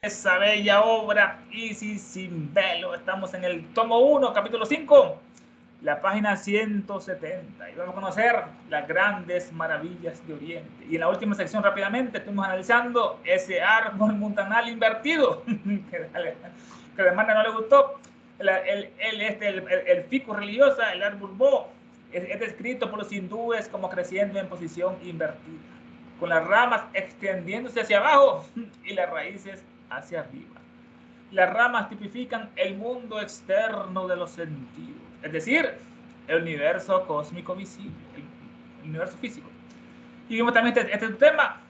esa bella obra, Isis sin velo. Estamos en el tomo 1, capítulo 5, la página 170. Y vamos a conocer las grandes maravillas de Oriente. Y en la última sección, rápidamente, estuvimos analizando ese árbol mundanal invertido, que de Manda no le gustó. El ficus religiosa, el árbol bo, es descrito por los hindúes como creciendo en posición invertida, con las ramas extendiéndose hacia abajo y las raíces hacia arriba. Las ramas tipifican el mundo externo de los sentidos, es decir, el universo cósmico visible, el universo físico. Y vimos también este tema,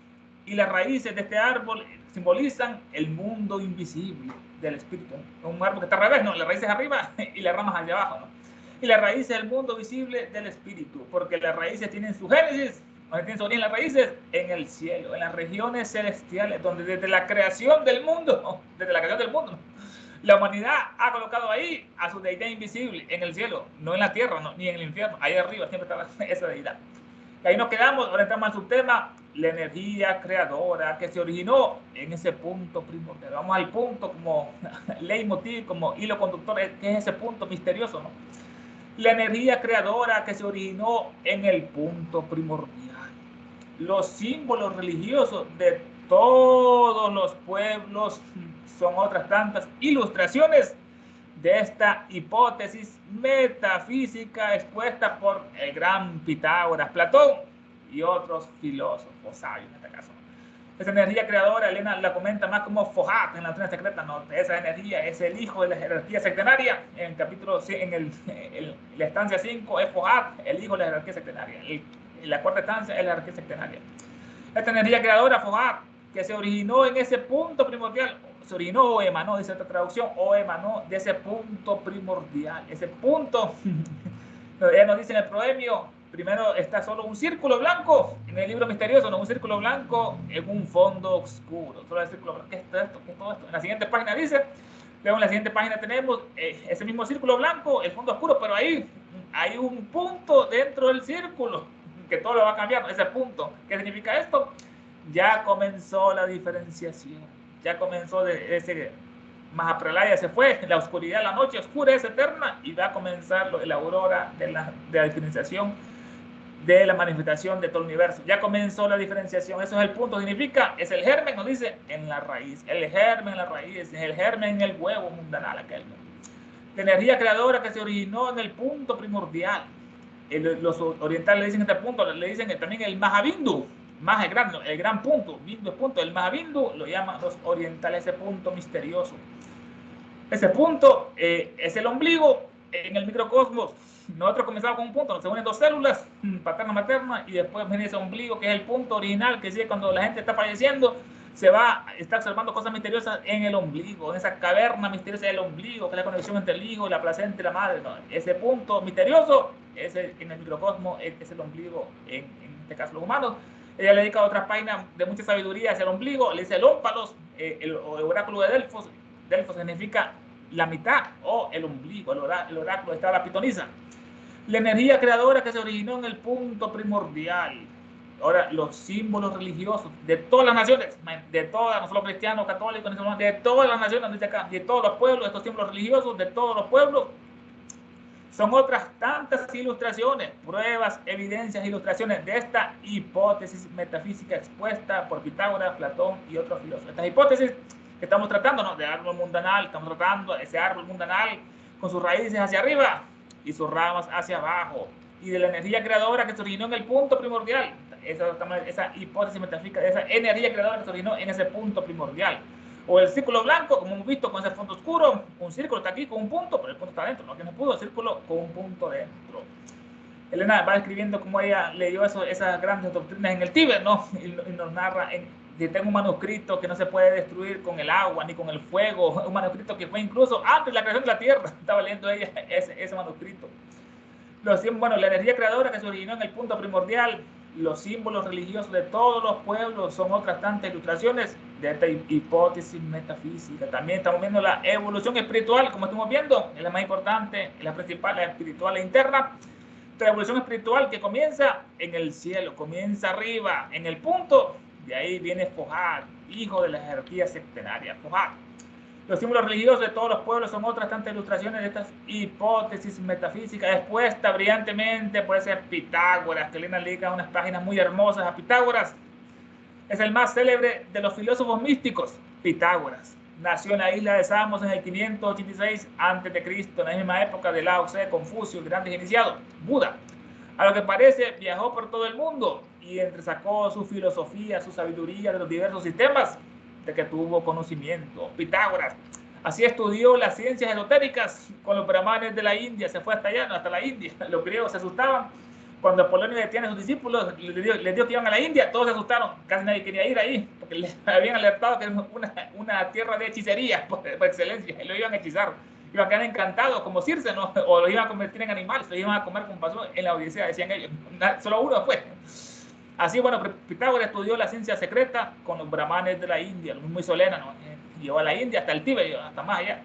y las raíces de este árbol simbolizan el mundo invisible del espíritu. Un árbol que está al revés, ¿no? Las raíces arriba y las ramas hacia abajo, ¿no? Y las raíces del mundo visible del espíritu, porque las raíces tienen su génesis, donde tienen su origen las raíces, en el cielo, en las regiones celestiales, donde desde la creación del mundo, la humanidad ha colocado ahí a su deidad invisible en el cielo, no en la tierra, no, ni en el infierno, ahí arriba siempre está esa deidad. Y ahí nos quedamos, ahora entramos al subtema, la energía creadora que se originó en ese punto primordial. Vamos al punto como leitmotiv, como hilo conductor, que es ese punto misterioso, ¿no? La energía creadora que se originó en el punto primordial. Los símbolos religiosos de todos los pueblos son otras tantas ilustraciones de esta hipótesis metafísica expuesta por el gran Pitágoras, Platón y otros filósofos sabios en este caso. Esa energía creadora, Elena la comenta más como Fohat en la doctrina secreta, ¿no? Esa energía es el hijo de la jerarquía sectenaria. En el capítulo, la estancia 5 es Fohat, el hijo de la jerarquía sectenaria. La cuarta estancia es la jerarquía sectenaria. Esta energía creadora, Fohat, que se originó en ese punto primordial, se originó o emanó, dice esta traducción, o emanó de ese punto primordial. Ese punto, ella nos dice en el proemio, primero está solo un círculo blanco, en el libro misterioso, no un círculo blanco en un fondo oscuro. Solo el círculo blanco. ¿Qué es esto? ¿Qué es todo esto? En la siguiente página dice, luego en la siguiente página tenemos ese mismo círculo blanco, el fondo oscuro, pero ahí hay un punto dentro del círculo, que todo lo va cambiando, ese punto. ¿Qué significa esto? Ya comenzó la diferenciación, ya comenzó de ese Mahapralaya, se fue, la oscuridad, la noche oscura es eterna y va a comenzar la aurora de la diferenciación, de la manifestación de todo el universo. Ya comenzó la diferenciación, eso es el punto, significa, es el germen, nos dice, en la raíz, el germen en la raíz, es el germen en el huevo mundanal aquel. La energía creadora que se originó en el punto primordial. Los orientales le dicen este punto, le dicen también el Mahabindu, más el gran punto, Bindu es punto, el Mahabindu lo llaman los orientales, ese punto misterioso. Ese punto es el ombligo en el microcosmos. Nosotros comenzamos con un punto, se unen dos células, paterna-materna, y después viene ese ombligo, que es el punto original, que sigue cuando la gente está falleciendo, está observando cosas misteriosas en el ombligo, en esa caverna misteriosa del ombligo, que es la conexión entre el hijo, la placenta y la madre. ¿No? Ese punto misterioso, en el microcosmos, es el ombligo, en este caso los humanos. Ella le dedica a otras páginas de mucha sabiduría hacia el ombligo, le dice el ómpalos, el oráculo de Delfos. Delfos significa la mitad o el ombligo, el oráculo está la pitonisa. La energía creadora que se originó en el punto primordial. Ahora, los símbolos religiosos de todas las naciones, de todas, no solo cristianos, católicos, de todas las naciones, dice acá, de todos los pueblos, estos símbolos religiosos, de todos los pueblos, son otras tantas ilustraciones, pruebas, evidencias, ilustraciones de esta hipótesis metafísica expuesta por Pitágoras, Platón y otros filósofos. Estas hipótesis que estamos tratando, ¿no? De árbol mundanal, estamos tratando ese árbol mundanal con sus raíces hacia arriba y sus ramas hacia abajo, y de la energía creadora que se originó en el punto primordial, esa hipótesis metafísica, esa energía creadora que se originó en ese punto primordial. O el círculo blanco, como hemos visto con ese fondo oscuro, un círculo está aquí con un punto, pero el punto está dentro, no que no pudo, el círculo con un punto dentro. Elena va escribiendo cómo ella leyó esas grandes doctrinas en el Tíbet, ¿no? Y nos narra, tengo un manuscrito que no se puede destruir con el agua ni con el fuego, un manuscrito que fue incluso antes de la creación de la Tierra, estaba leyendo ella ese manuscrito. Bueno, la energía creadora que se originó en el punto primordial, los símbolos religiosos de todos los pueblos son otras tantas ilustraciones de esta hipótesis metafísica. También estamos viendo la evolución espiritual, como estamos viendo, es la más importante, es la principal, la espiritual e interna. La evolución espiritual que comienza en el cielo, comienza arriba, en el punto De ahí viene Fohat, hijo de la jerarquía septenaria. Fohat. Los símbolos religiosos de todos los pueblos son otras tantas ilustraciones de estas hipótesis metafísicas, expuestas brillantemente por ese Pitágoras, que le dedica unas páginas muy hermosas a Pitágoras. Es el más célebre de los filósofos místicos, Pitágoras. Nació en la isla de Samos en el 586 a.C., en la misma época de Lao Tse, Confucio, grandes iniciados, Buda. A lo que parece, viajó por todo el mundo y entresacó su filosofía, su sabiduría de los diversos sistemas de que tuvo conocimiento. Pitágoras. Así estudió las ciencias esotéricas con los brahmanes de la India, se fue hasta allá, no, hasta la India. Los griegos se asustaban. Cuando Apolonio detiene a sus discípulos, les dio que iban a la India, todos se asustaron, casi nadie quería ir ahí, porque les habían alertado que era una tierra de hechicería por excelencia, y lo iban a hechizar. Iban a quedar encantados como Circe, ¿no? O los iban a convertir en animales, los iban a comer como pasó en la Odisea, decían ellos. Solo uno fue. Así, bueno, Pitágoras estudió la ciencia secreta con los brahmanes de la India, los muy solenas, ¿no? Llegó a la India hasta el Tíbet, hasta más allá.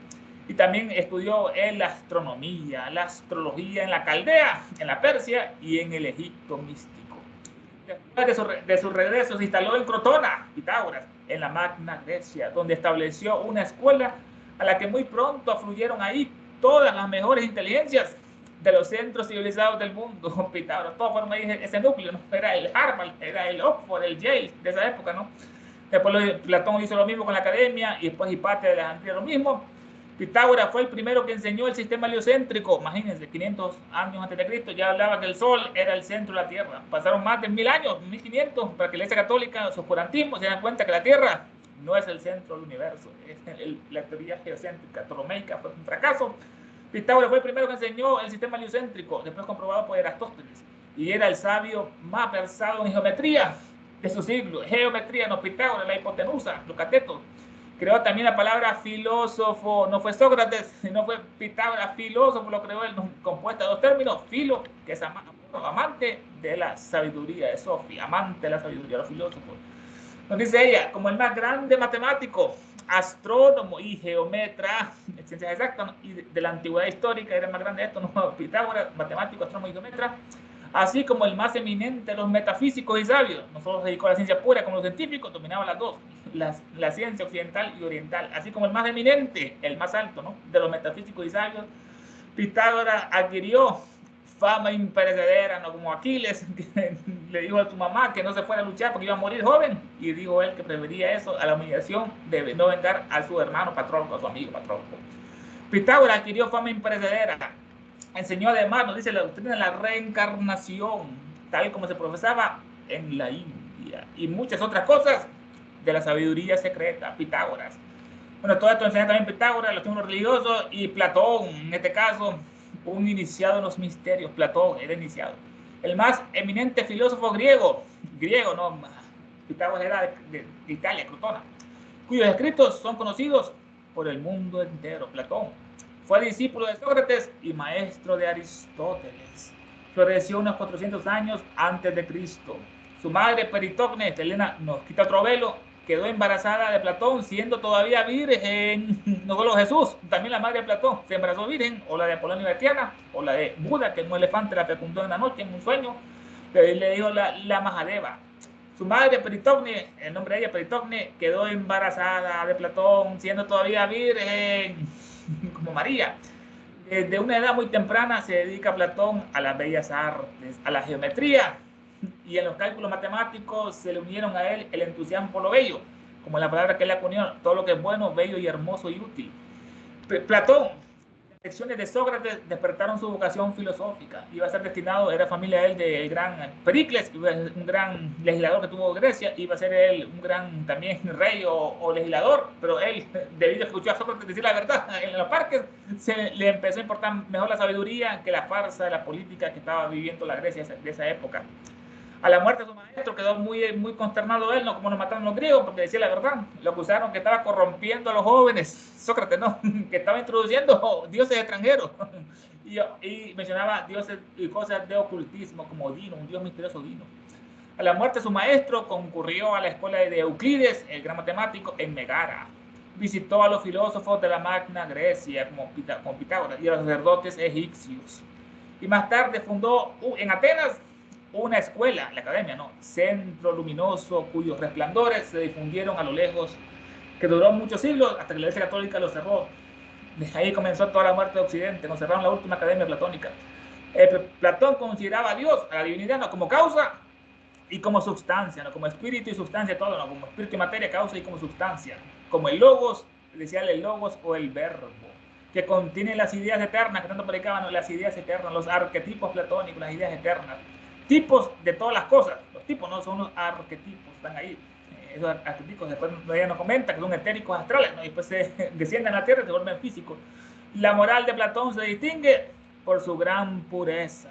Y también estudió la astronomía, la astrología en la Caldea, en la Persia y en el Egipto místico. Después de su regreso se instaló en Crotona, Pitágoras, en la Magna Grecia, donde estableció una escuela a la que muy pronto afluyeron ahí todas las mejores inteligencias de los centros civilizados del mundo. Pitágoras, todos fueron ahí ese núcleo, ¿no? Era el Harvard, era el Oxford, el Yale de esa época, ¿no? Después Platón hizo lo mismo con la academia y después Hipátia de Alejandría lo mismo. Pitágoras fue el primero que enseñó el sistema heliocéntrico. Imagínense, 500 años antes de Cristo ya hablaba que el Sol era el centro de la Tierra. Pasaron más de 1000 años, 1500, para que la Iglesia Católica, su oscurantismo, se den cuenta que la Tierra no es el centro del universo. La teoría geocéntrica ptolomeica fue un fracaso. Pitágoras fue el primero que enseñó el sistema heliocéntrico, después comprobado por Eratóstenes. Y era el sabio más versado en geometría de su siglo. Geometría, no Pitágoras, la hipotenusa, los catetos. Creó también la palabra filósofo, no fue Sócrates, sino fue Pitágoras, filósofo, lo creó él, compuesta de dos términos, filo, que es amante de la sabiduría, de Sofía, amante de la sabiduría, los filósofos. Nos dice ella, como el más grande matemático, astrónomo y geometra, ciencias exactas, y de la antigüedad histórica era el más grande de esto, ¿no? Pitágoras, matemático, astrónomo y geometra, así como el más eminente de los metafísicos y sabios. No solo se dedicó a la ciencia pura como los científicos, dominaba las dos, la ciencia occidental y oriental, así como el más eminente, el más alto, ¿no? De los metafísicos y sabios. Pitágoras adquirió fama imperecedera, no como Aquiles, que le dijo a tu mamá que no se fuera a luchar porque iba a morir joven, y dijo él que prefería eso a la humillación de no vengar a su hermano Patroclo, a su amigo Patroclo. Pitágoras adquirió fama imperecedera. Enseñó además, nos dice la doctrina de la reencarnación, tal como se profesaba en la India, y muchas otras cosas de la sabiduría secreta, Pitágoras. Bueno, todo esto enseña también Pitágoras, los símbolos religiosos, y Platón, en este caso, un iniciado en los misterios. Platón era iniciado. El más eminente filósofo griego, no, Pitágoras era de Italia, Crotona, cuyos escritos son conocidos por el mundo entero. Platón fue discípulo de Sócrates y maestro de Aristóteles. Floreció unos 400 años antes de Cristo. Su madre, Peritocne, Helena nos quita otro velo, quedó embarazada de Platón siendo todavía virgen. No solo Jesús, también la madre de Platón se embarazó virgen, o la de Apolonio de Tiana, o la de Buda, que un elefante la fecundó en la noche, en un sueño. Le dijo la Mahadeva. Su madre, Peritocne, el nombre de ella, Peritocne, quedó embarazada de Platón siendo todavía virgen, como María. Desde una edad muy temprana se dedica Platón a las bellas artes, a la geometría, y en los cálculos matemáticos se le unieron a él el entusiasmo por lo bello, como la palabra que él acuñó, todo lo que es bueno, bello y hermoso y útil. Platón, las lecciones de Sócrates despertaron su vocación filosófica. Iba a ser destinado, era familia él del gran Pericles, un gran legislador que tuvo Grecia, iba a ser él un gran también rey o legislador, pero él, debido a que escuchó a Sócrates decir la verdad en los parques, le empezó a importar mejor la sabiduría que la farsa de la política que estaba viviendo la Grecia de esa época. A la muerte de su maestro quedó muy consternado él, no como lo mataron los griegos, porque decía la verdad. Lo acusaron que estaba corrompiendo a los jóvenes, Sócrates, no, que estaba introduciendo dioses extranjeros. Y mencionaba dioses y cosas de ocultismo, como Dino, un dios misterioso Dino. A la muerte de su maestro concurrió a la escuela de Euclides, el gran matemático, en Megara. Visitó a los filósofos de la Magna Grecia, como Pitágoras, y a los sacerdotes egipcios. Y más tarde fundó en Atenas una escuela, la academia, ¿no? Centro luminoso cuyos resplandores se difundieron a lo lejos, que duró muchos siglos hasta que la Iglesia Católica lo cerró. Desde ahí comenzó toda la muerte de Occidente, nos cerraron la última academia platónica. Platón consideraba a Dios, a la divinidad, no como causa y como sustancia, no como espíritu y sustancia, todo, no como espíritu y materia, causa y como sustancia, como el logos, decía el logos o el verbo, que contiene las ideas eternas, que tanto predicaban, ¿no? Las ideas eternas, los arquetipos platónicos, las ideas eternas, tipos de todas las cosas. Los tipos no son los arquetipos, están ahí. Esos arquetipos después ella nos comenta que son etéricos astrales, ¿no? Y después se descienden a la tierra y se vuelven físicos. La moral de Platón se distingue por su gran pureza.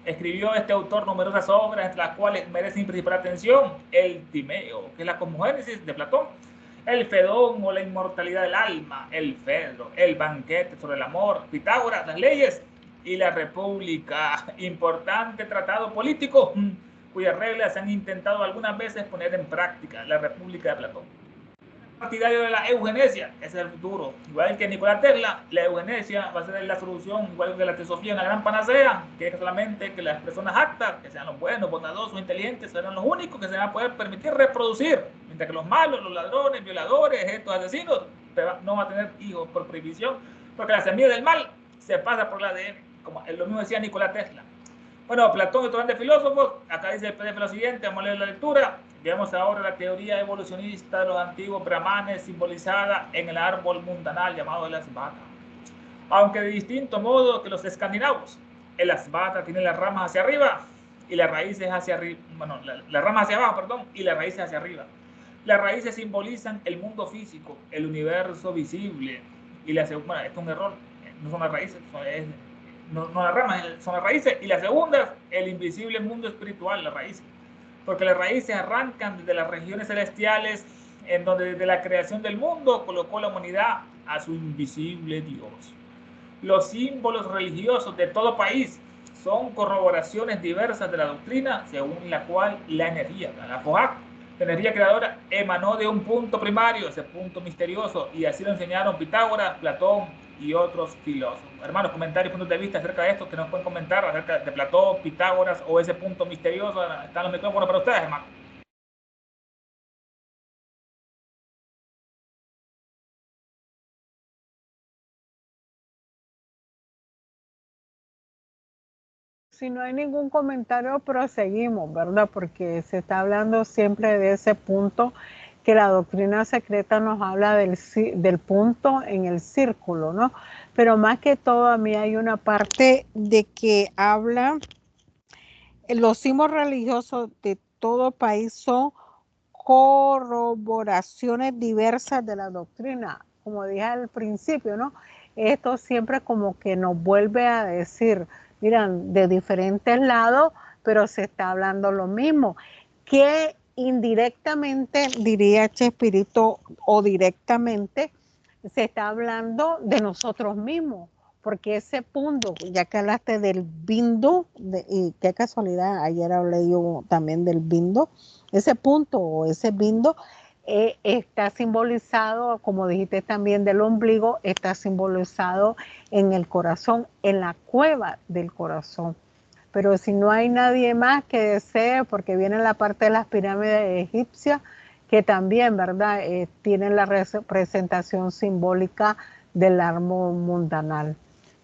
Escribió este autor numerosas obras, entre las cuales merecen principal atención el Timeo, que es la cosmogénesis de Platón, el Fedón o la inmortalidad del alma, el Fedro, el banquete sobre el amor, Pitágoras, las leyes y la República, importante tratado político cuyas reglas se han intentado algunas veces poner en práctica, la República de Platón. Partidario de la eugenesia, ese es el futuro. Igual que Nikola Tesla, la eugenesia va a ser la solución, igual que la teosofía, una gran panacea, que es solamente que las personas aptas, que sean los buenos, bondadosos, inteligentes, serán los únicos que se van a poder permitir reproducir, mientras que los malos, los ladrones, violadores, estos asesinos, no van a tener hijos por prohibición, porque la semilla del mal se pasa por el ADN, como lo mismo decía Nikola Tesla. Bueno, Platón y otros grandes filósofos, acá dice el PDF lo siguiente, vamos a leer la lectura. Veamos ahora la teoría evolucionista de los antiguos brahmanes simbolizada en el árbol mundanal llamado el Asvata. Aunque de distinto modo que los escandinavos, el Asvata tiene las ramas hacia arriba y las raíces hacia arriba, bueno, las ramas hacia abajo, perdón, y las raíces hacia arriba. Las raíces simbolizan el mundo físico, el universo visible, y la segunda, bueno, esto es un error, no son las raíces, no las ramas, son las raíces, y la segunda, el invisible mundo espiritual, las raíces. Porque las raíces arrancan desde las regiones celestiales, en donde desde la creación del mundo colocó la humanidad a su invisible Dios. Los símbolos religiosos de todo país son corroboraciones diversas de la doctrina, según la cual la energía, la Fohak, la energía creadora, emanó de un punto primario, ese punto misterioso, y así lo enseñaron Pitágoras, Platón y otros filósofos. Hermanos, comentarios, puntos de vista acerca de esto que nos pueden comentar acerca de Platón, Pitágoras o ese punto misterioso. Están los micrófonos para ustedes, hermanos. Si no hay ningún comentario, proseguimos, ¿verdad? Porque se está hablando siempre de ese punto que la doctrina secreta nos habla del punto en el círculo, ¿no? Pero más que todo, a mí hay una parte de que habla, los símbolos religiosos de todo país son corroboraciones diversas de la doctrina, como dije al principio, ¿no? Esto siempre como que nos vuelve a decir, miran, de diferentes lados, pero se está hablando lo mismo, que indirectamente, diría Chespirito, o directamente, se está hablando de nosotros mismos, porque ese punto, ya que hablaste del Bindu, y qué casualidad, ayer hablé yo también del Bindu, ese punto o ese Bindu está simbolizado, como dijiste también del ombligo, está simbolizado en el corazón, en la cueva del corazón. Pero si no hay nadie más que desee, porque viene la parte de las pirámides egipcias, que también, ¿verdad? Tienen la representación simbólica del árbol mundanal.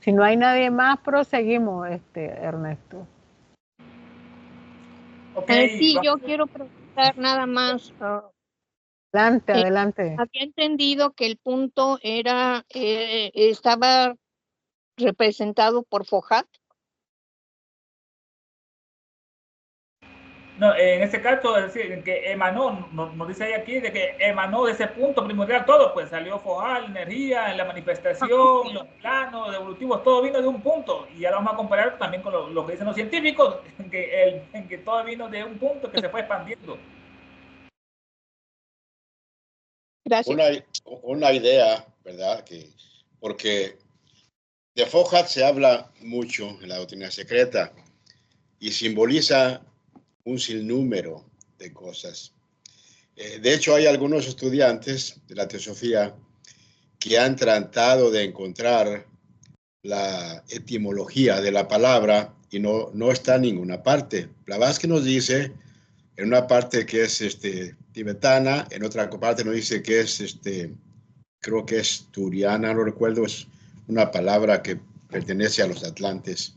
Si no hay nadie más, proseguimos, Ernesto. Okay, sí, yo quiero preguntar nada más. Adelante, adelante. Había entendido que el punto estaba representado por Fohak. No, en este caso, es decir, que emanó, nos dice ahí aquí, de que emanó de ese punto primordial todo, pues salió Fohak, energía, la manifestación, los planos evolutivos, todo vino de un punto. Y ahora vamos a comparar también con lo que dicen los científicos, en que todo vino de un punto que se fue expandiendo. Gracias. Una idea, ¿verdad? Porque de Fohak se habla mucho en la doctrina secreta y simboliza un sinnúmero de cosas. De hecho, hay algunos estudiantes de la teosofía que han tratado de encontrar la etimología de la palabra y no está en ninguna parte. Blavatsky nos dice en una parte que es tibetana, en otra parte nos dice que es, creo que es turiana, no recuerdo, es una palabra que pertenece a los atlantes.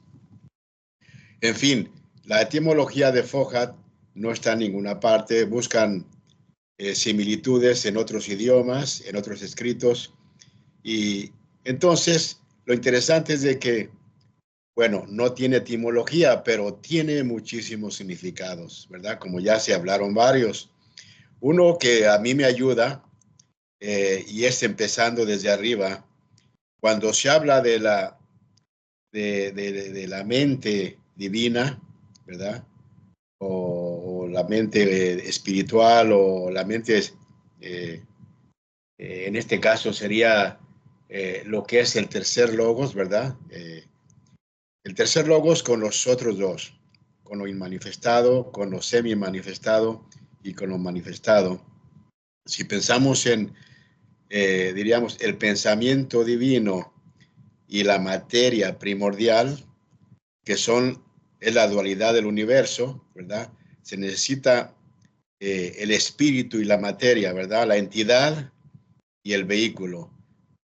En fin, la etimología de Fohat no está en ninguna parte, buscan similitudes en otros idiomas, en otros escritos, y entonces lo interesante es de que, bueno, no tiene etimología, pero tiene muchísimos significados, ¿verdad? Como ya se hablaron varios. Uno que a mí me ayuda, y es empezando desde arriba, cuando se habla de la mente divina, ¿verdad? O la mente espiritual, o la mente, en este caso sería lo que es el tercer logos, ¿verdad? El tercer logos con los otros dos, con lo inmanifestado, con lo semi-manifestado y con lo manifestado. Si pensamos en, diríamos, el pensamiento divino y la materia primordial, que es la dualidad del universo, ¿verdad? Se necesita el espíritu y la materia, ¿verdad? La entidad y el vehículo.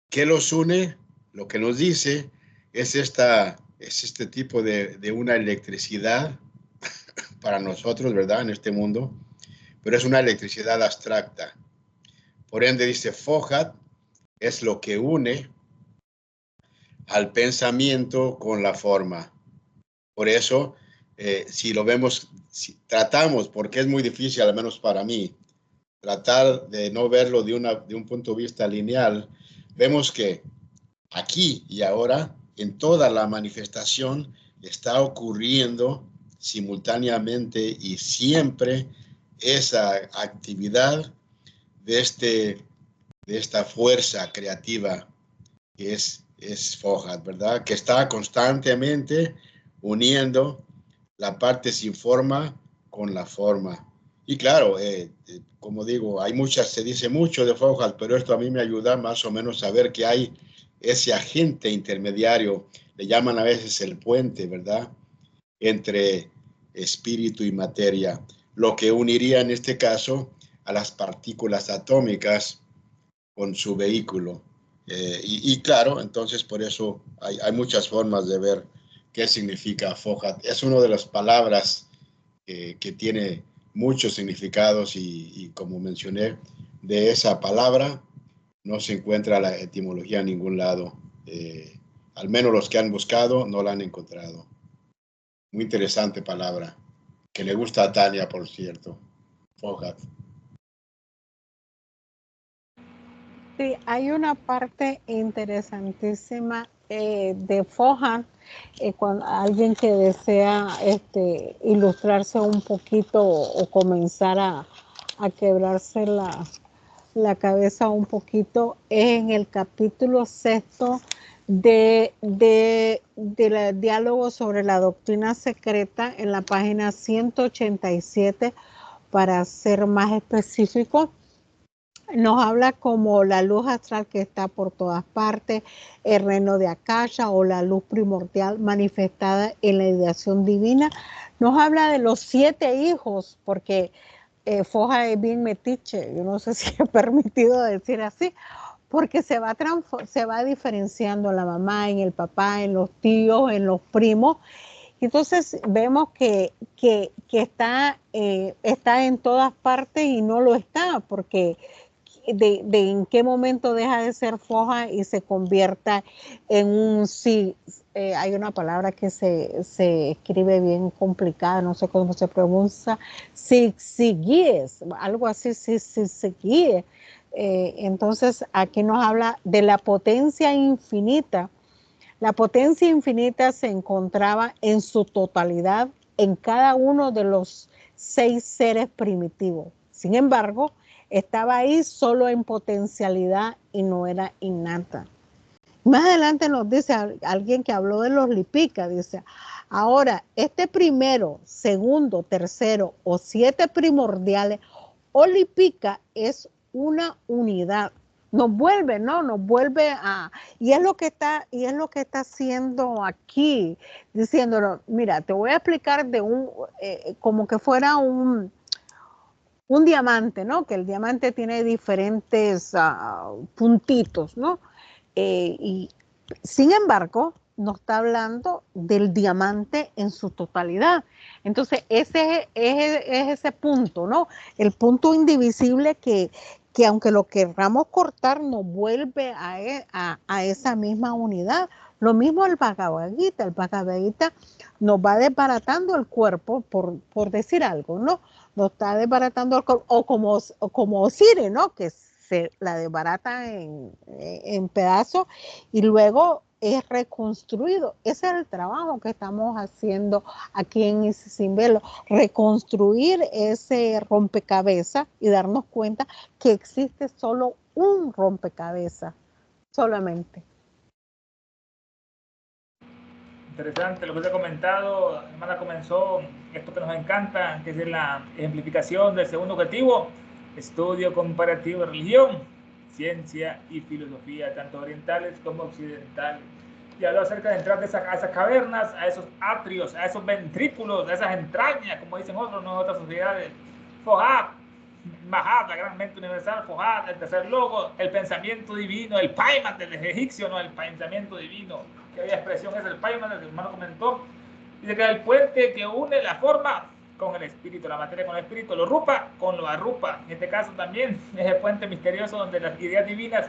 ¿Qué los une? Lo que nos dice es este tipo de una electricidad para nosotros, ¿verdad? En este mundo, pero es una electricidad abstracta. Por ende, dice Fohat, es lo que une al pensamiento con la forma. Por eso, si lo vemos, si tratamos, porque es muy difícil, al menos para mí, tratar de no verlo de un punto de vista lineal, vemos que aquí y ahora, en toda la manifestación, está ocurriendo simultáneamente y siempre esa actividad de esta fuerza creativa que es Fohat, ¿verdad? Que está constantemente uniendo la parte sin forma con la forma. Y claro, como digo, se dice mucho de Fohat, pero esto a mí me ayuda más o menos a ver que hay ese agente intermediario, le llaman a veces el puente, ¿verdad? Entre espíritu y materia, lo que uniría en este caso a las partículas atómicas con su vehículo. Y claro, entonces por eso hay muchas formas de ver qué significa Fohat. Es una de las palabras que tiene muchos significados y como mencioné, de esa palabra no se encuentra la etimología en ningún lado. Al menos los que han buscado no la han encontrado. Muy interesante palabra, que le gusta a Tania, por cierto. Fohat. Sí, hay una parte interesantísima de Fohat, cuando alguien que desea ilustrarse un poquito o comenzar a quebrarse la cabeza un poquito, es en el capítulo 6 del diálogo sobre la doctrina secreta, en la página 187, para ser más específico. Nos habla como la luz astral que está por todas partes, el reino de Akasha o la luz primordial manifestada en la ideación divina. Nos habla de los 7 hijos, porque Fohat es bien metiche, yo no sé si es permitido decir así, porque se va diferenciando la mamá, en el papá, en los tíos, en los primos. Entonces vemos que está en todas partes y no lo está, porque de en qué momento deja de ser Fohat y se convierta en un sí. Hay una palabra que se escribe bien complicada, no sé cómo se pronuncia, Sigies, algo así, Sigies. Entonces aquí nos habla de la potencia infinita. La potencia infinita se encontraba en su totalidad en cada uno de los 6 seres primitivos. Sin embargo, estaba ahí solo en potencialidad y no era innata. Más adelante nos dice alguien que habló de los Lipika, dice, ahora, este primero, segundo, tercero o 7 primordiales o Lipika es una unidad nos vuelve, ¿no? Nos vuelve a, y es lo que está haciendo aquí, diciéndonos, mira, te voy a explicar de como que fuera un diamante, ¿no? Que el diamante tiene diferentes puntitos, ¿no? Y sin embargo, no está hablando del diamante en su totalidad. Entonces, ese es ese punto, ¿no? El punto indivisible que aunque lo querramos cortar, nos vuelve a esa misma unidad. Lo mismo el Bhagavad Gita. El Bhagavad Gita nos va desbaratando el cuerpo, por decir algo, ¿no? Nos está desbaratando el cuerpo, o como Osiris, ¿no? Que se la desbarata en pedazos y luego es reconstruido. Ese es el trabajo que estamos haciendo aquí en Isisinbelo, reconstruir ese rompecabezas y darnos cuenta que existe solo un rompecabezas, solamente. Interesante lo que usted ha comentado. Hermana, comenzó esto que nos encanta, que es la ejemplificación del segundo objetivo: estudio comparativo de religión, ciencia y filosofía, tanto orientales como occidentales. Y habló acerca de entrar a esas cavernas, a esos atrios, a esos ventrículos, a esas entrañas, como dicen otros, ¿no? Otras sociedades. Fohat, Mahat, la gran mente universal, Fohat, el tercer logo, el pensamiento divino, el Paiman del egipcio, ¿no? El pensamiento divino. Que había expresión es el Paiman, el hermano comentó. Dice que es el puente que une la forma con el espíritu, la materia con el espíritu, lo rupa con lo arrupa. En este caso también es el puente misterioso donde las ideas divinas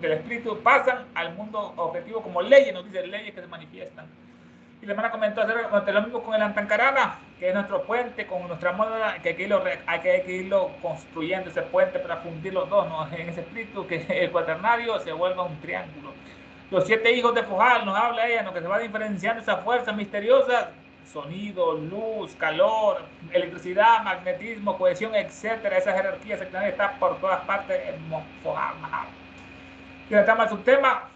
del espíritu pasan al mundo objetivo como leyes, nos dice leyes que se manifiestan. Y la hermana comentó hacer lo mismo con el Antancarana, que es nuestro puente, con nuestra moneda, que hay que irlo construyendo ese puente para fundir los dos, ¿no? En ese espíritu, que el cuaternario se vuelva un triángulo. Los 7 hijos de Fujal, nos habla ella, ¿no? Que se va diferenciando esas fuerzas misteriosas: sonido, luz, calor, electricidad, magnetismo, cohesión, etcétera. Esa jerarquía sectaria está por todas partes en Fujal. Y entramos al subtema: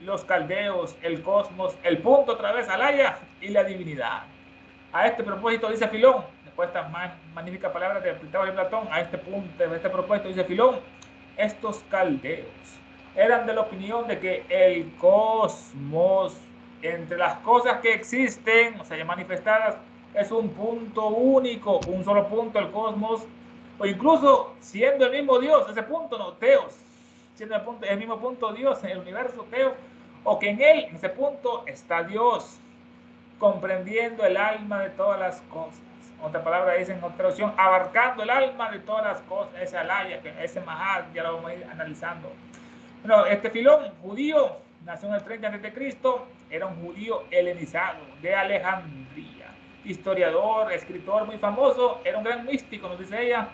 los caldeos, el cosmos, el punto otra vez, Alaya, y la divinidad. A este propósito dice Filón, después de estas magníficas palabras de Pitágoras y Platón, a este punto, a este propósito dice Filón: estos caldeos eran de la opinión de que el cosmos, entre las cosas que existen, o sea, ya manifestadas, es un punto único, un solo punto, el cosmos, o incluso siendo el mismo Dios, ese punto, no, Teos, siendo el mismo punto Dios en el universo, Teos, o que en él, en ese punto, está Dios, comprendiendo el alma de todas las cosas. Otra palabra dice en otra traducción: abarcando el alma de todas las cosas. Ese alaya, ese mahal, ya lo vamos a ir analizando. Bueno, este Filón, judío, nació en el 30 a.C., era un judío helenizado de Alejandría, historiador, escritor muy famoso, era un gran místico, nos dice ella,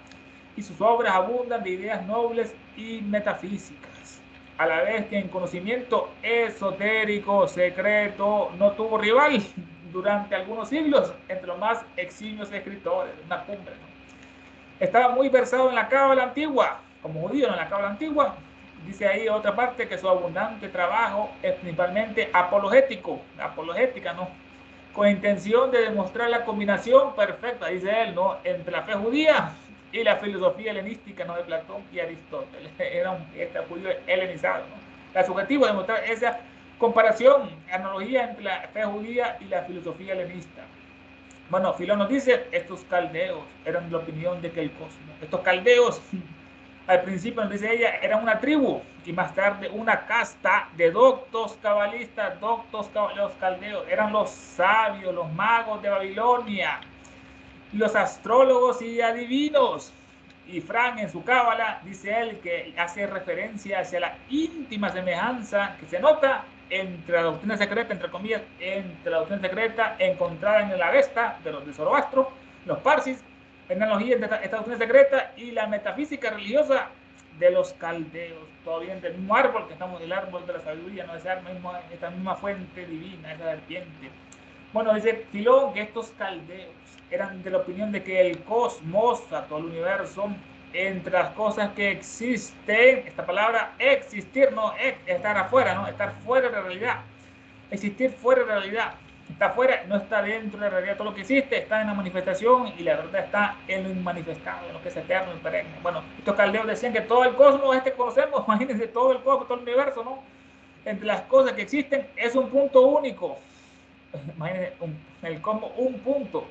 y sus obras abundan de ideas nobles y metafísicas, a la vez que en conocimiento esotérico, secreto, no tuvo rival durante algunos siglos entre los más eximios escritores, una cumbre, ¿no? Estaba muy versado en la cábala antigua, como judío en la cábala antigua. Dice ahí otra parte que su abundante trabajo es principalmente apologética, ¿no? Con intención de demostrar la combinación perfecta, dice él, ¿no? Entre la fe judía y la filosofía helenística, ¿no? De Platón y Aristóteles. Era un judío helenizado, ¿no? El subjetivo de demostrar esa comparación, analogía entre la fe judía y la filosofía helenista. Bueno, Filón nos dice: estos caldeos eran de la opinión de que el cosmos, estos caldeos, al principio, nos dice ella, eran una tribu y más tarde una casta de doctos cabalistas, los caldeos, eran los sabios, los magos de Babilonia, los astrólogos y adivinos. Y Frank, en su cábala, dice él que hace referencia hacia la íntima semejanza que se nota entre la doctrina secreta, entre comillas, entre la doctrina secreta encontrada en el Avesta de los de Zoroastro, los Parsis, en analogía entre esta doctrina secreta y la metafísica religiosa de los caldeos, todavía del mismo árbol que estamos, el árbol de la sabiduría, ¿no? Esta misma fuente divina, esa serpiente. Bueno, dice Filón que estos caldeos eran de la opinión de que el cosmos, o sea, todo el universo, entre las cosas que existen, esta palabra existir, no estar afuera, no estar fuera de la realidad, existir fuera de la realidad, está afuera, no está dentro de la realidad. Todo lo que existe está en la manifestación y la verdad está en lo inmanifestado, en lo que es eterno y perenne. Bueno, estos caldeos decían que todo el cosmos este que conocemos, imagínense todo el cosmos, todo el universo, ¿no? Entre las cosas que existen es un punto único. Imagínense, el cosmos, un punto.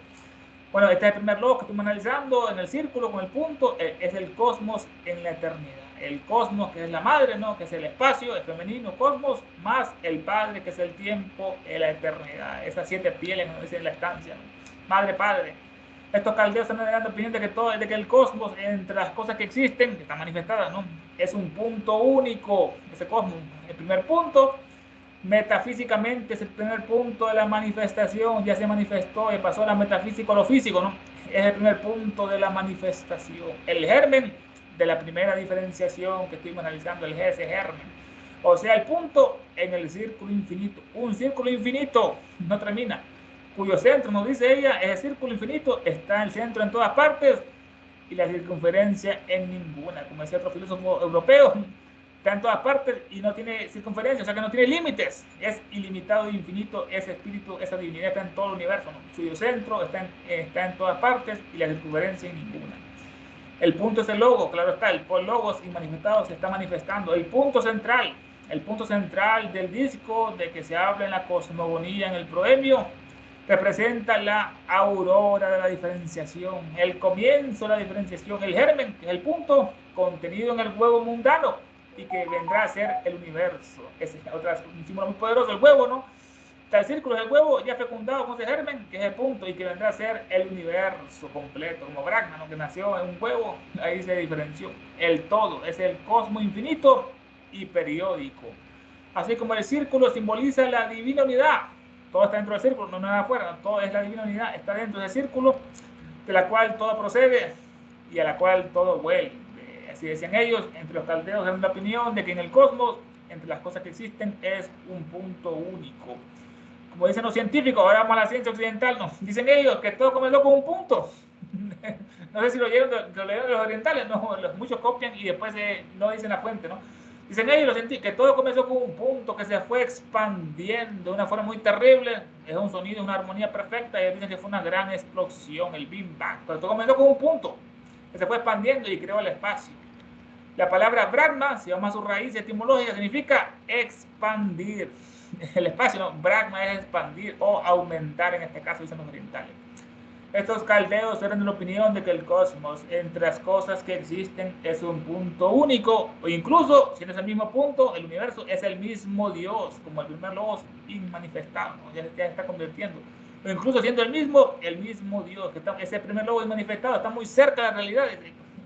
Bueno, este es el primer logos que estamos analizando en el círculo con el punto, es el cosmos en la eternidad. El cosmos, que es la madre, ¿no? Que es el espacio, el femenino cosmos, más el padre, que es el tiempo, en la eternidad. Esas 7 pieles, ¿no? Dicen la estancia, ¿no? Madre, padre. Estos caldeos están dando opinión de que el cosmos, entre las cosas que existen, que están manifestadas, ¿no? Es un punto único, ese cosmos. El primer punto, metafísicamente, es el primer punto de la manifestación, ya se manifestó y pasó la metafísica a lo físico, ¿no? Es el primer punto de la manifestación. El germen de la primera diferenciación que estuvimos analizando, el ese germen. O sea, el punto en el círculo infinito. Un círculo infinito no termina, cuyo centro, nos dice ella, es el círculo infinito, está el centro en todas partes y la circunferencia en ninguna. Como decía otro filósofo europeo, está en todas partes y no tiene circunferencia, o sea que no tiene límites, es ilimitado e infinito, ese espíritu, esa divinidad está en todo el universo, ¿no? Su centro está en todas partes y la circunferencia en ninguna. El punto es el logo, claro está, el logos y manifestado se está manifestando. El punto central del disco de que se habla en la cosmogonía, en el proemio, representa la aurora de la diferenciación, el comienzo de la diferenciación, el germen, que es el punto contenido en el huevo mundano y que vendrá a ser el universo. Ese es otro símbolo muy poderoso, el huevo, ¿no? Está el círculo del huevo ya fecundado con ese germen, que es el punto, y que vendrá a ser el universo completo, como Brahma, ¿no? Que nació en un huevo, ahí se diferenció. El todo es el cosmos infinito y periódico. Así como el círculo simboliza la divina unidad, todo está dentro del círculo, no nada afuera, todo es la divina unidad, está dentro del círculo, de la cual todo procede y a la cual todo vuelve. Así decían ellos, entre los caldeos eran la opinión de que en el cosmos, entre las cosas que existen, es un punto único. Como dicen los científicos, ahora vamos a la ciencia occidental, ¿no? Dicen ellos que todo comenzó con un punto. No sé si lo leyeron de los orientales, no, muchos copian y después no dicen la fuente, ¿no? Dicen ellos que todo comenzó con un punto que se fue expandiendo de una forma muy terrible, es un sonido, una armonía perfecta, y ellos dicen que fue una gran explosión, el Big Bang, pero todo comenzó con un punto que se fue expandiendo y creó el espacio. La palabra Brahma, si vamos a su raíz etimológica, significa expandir. El espacio, ¿no? Brahma es expandir o aumentar, en este caso dicen los orientales. Estos caldeos eran de la opinión de que el cosmos, entre las cosas que existen, es un punto único, o incluso, si no es el mismo punto, el universo es el mismo Dios, como el primer logos inmanifestado, ¿no? Ya se está convirtiendo. O incluso siendo el mismo Dios, que ese primer logos inmanifestado está muy cerca de la realidad,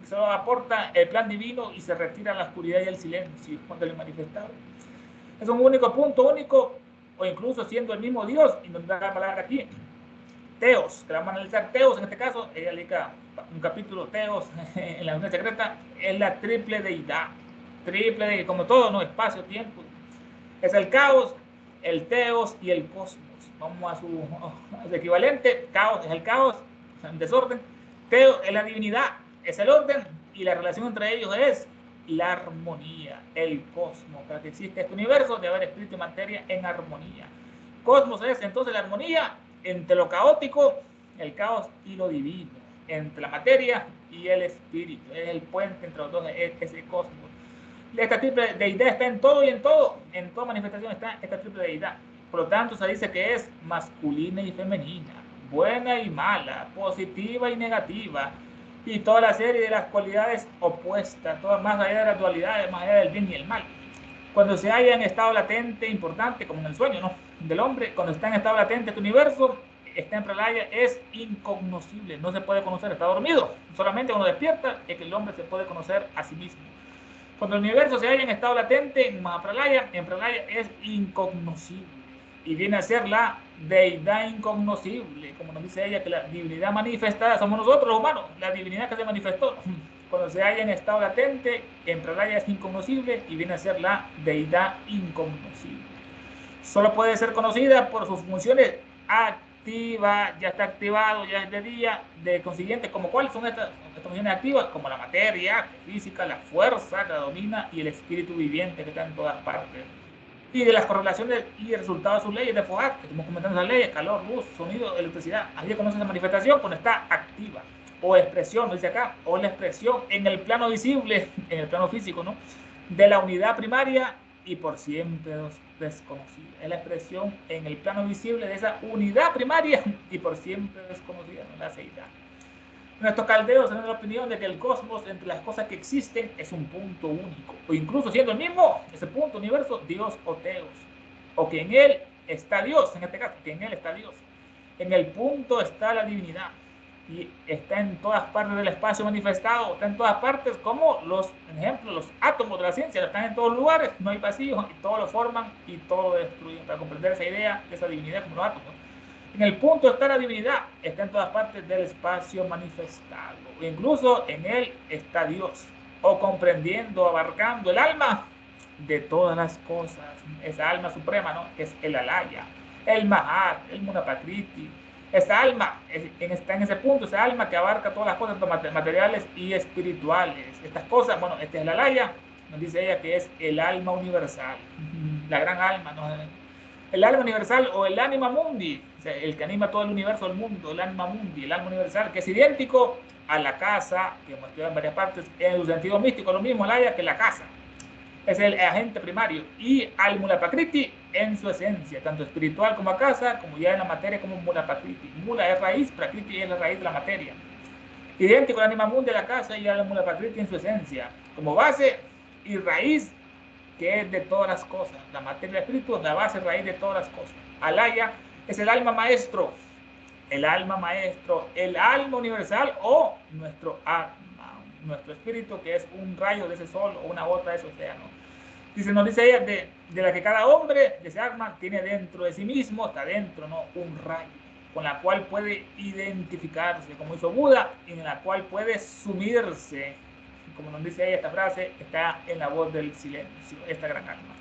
solo aporta el plan divino y se retira la oscuridad y el silencio cuando lo manifestado. Es un único punto, único, o incluso siendo el mismo Dios, y nos da la palabra aquí, Teos, que la vamos a analizar. Teos, en este caso, ella dedica un capítulo, Teos, en la Unión Secreta, es la triple deidad, como todo, ¿no? Espacio, tiempo, es el caos, el Teos y el cosmos. Vamos a su equivalente. Caos es el caos, el desorden. Teos es la divinidad, es el orden, y la relación entre ellos es la armonía, el cosmos. Para que exista este universo debe haber espíritu y materia en armonía. Cosmos es entonces la armonía entre lo caótico, el caos, y lo divino, entre la materia y el espíritu. Es el puente entre los dos, ese cosmos. Esta triple deidad está en todo y en todo, en toda manifestación está esta triple deidad. Por lo tanto, se dice que es masculina y femenina, buena y mala, positiva y negativa, y toda la serie de las cualidades opuestas, todas más allá de las dualidades, más allá del bien y el mal. Cuando se halla en estado latente, importante, como en el sueño, ¿no? Del hombre, cuando está en estado latente este universo, está en pralaya, es incognoscible, no se puede conocer, está dormido. Solamente cuando despierta es que el hombre se puede conocer a sí mismo. Cuando el universo se halla en estado latente, en pralaya es incognoscible y viene a ser la deidad incognoscible, como nos dice ella, que la divinidad manifestada somos nosotros los humanos, la divinidad que se manifestó. Cuando se halla en estado latente, en pralaya es incognoscible y viene a ser la deidad incognoscible. Solo puede ser conocida por sus funciones activas, ya está activado, ya es de día, de consiguiente, como cuáles son estas funciones activas, como la materia física, la fuerza que la domina y el espíritu viviente que está en todas partes. y de las correlaciones y resultados de sus leyes de Foghat, que estamos comentando esas leyes, calor, luz, sonido, electricidad. Así conoce esa manifestación cuando está activa, o expresión, dice acá, o la expresión en el plano visible, en el plano físico, ¿no? De la unidad primaria y por siempre desconocida. Es la expresión en el plano visible de esa unidad primaria y por siempre desconocida, ¿no? La seidad. Nuestros caldeos tienen la opinión de que el cosmos, entre las cosas que existen, es un punto único, o incluso siendo el mismo, ese punto, universo, Dios o Teos, o que en él está Dios, en este caso, que en él está Dios. En el punto está la divinidad, y está en todas partes del espacio manifestado, está en todas partes, como los, por ejemplo, los átomos de la ciencia, están en todos lugares, no hay vacío, y todo lo forman, y todo lo destruyen, para comprender esa idea de esa divinidad como los átomos. En el punto está la divinidad, está en todas partes del espacio manifestado. Incluso en él está Dios, o comprendiendo, abarcando el alma de todas las cosas. Esa alma suprema, ¿no? Es el Alaya, el Mahat, el Munapakriti. Esa alma está en ese punto, esa alma que abarca todas las cosas materiales y espirituales. Estas cosas, bueno, este es el Alaya, nos dice ella que es el alma universal, la gran alma, ¿no? El alma universal o el anima mundi, o sea, el que anima todo el universo, el mundo, el anima mundi, el alma universal, que es idéntico a la casa, que hemos estudiado en varias partes, en el sentido místico, lo mismo el haya que la casa. Es el agente primario. Y al Mulapakriti en su esencia, tanto espiritual como a casa, como ya en la materia como Mulapakriti. Mula es raíz, Prakriti es la raíz de la materia. Idéntico al anima mundi de la casa y al Mulapakriti en su esencia, como base y raíz, que es de todas las cosas. La materia del espíritu es la base, raíz de todas las cosas. Alaya es el alma maestro, el alma maestro, el alma universal o nuestro alma, nuestro espíritu, que es un rayo de ese sol o una gota de ese océano. Nos dice ella, de la que cada hombre de ese alma tiene dentro de sí mismo, está dentro, ¿no? Un rayo, con la cual puede identificarse, como hizo Buda, y en la cual puede sumirse. Como nos dice ella esta frase, está en la voz del silencio, esta gran alma.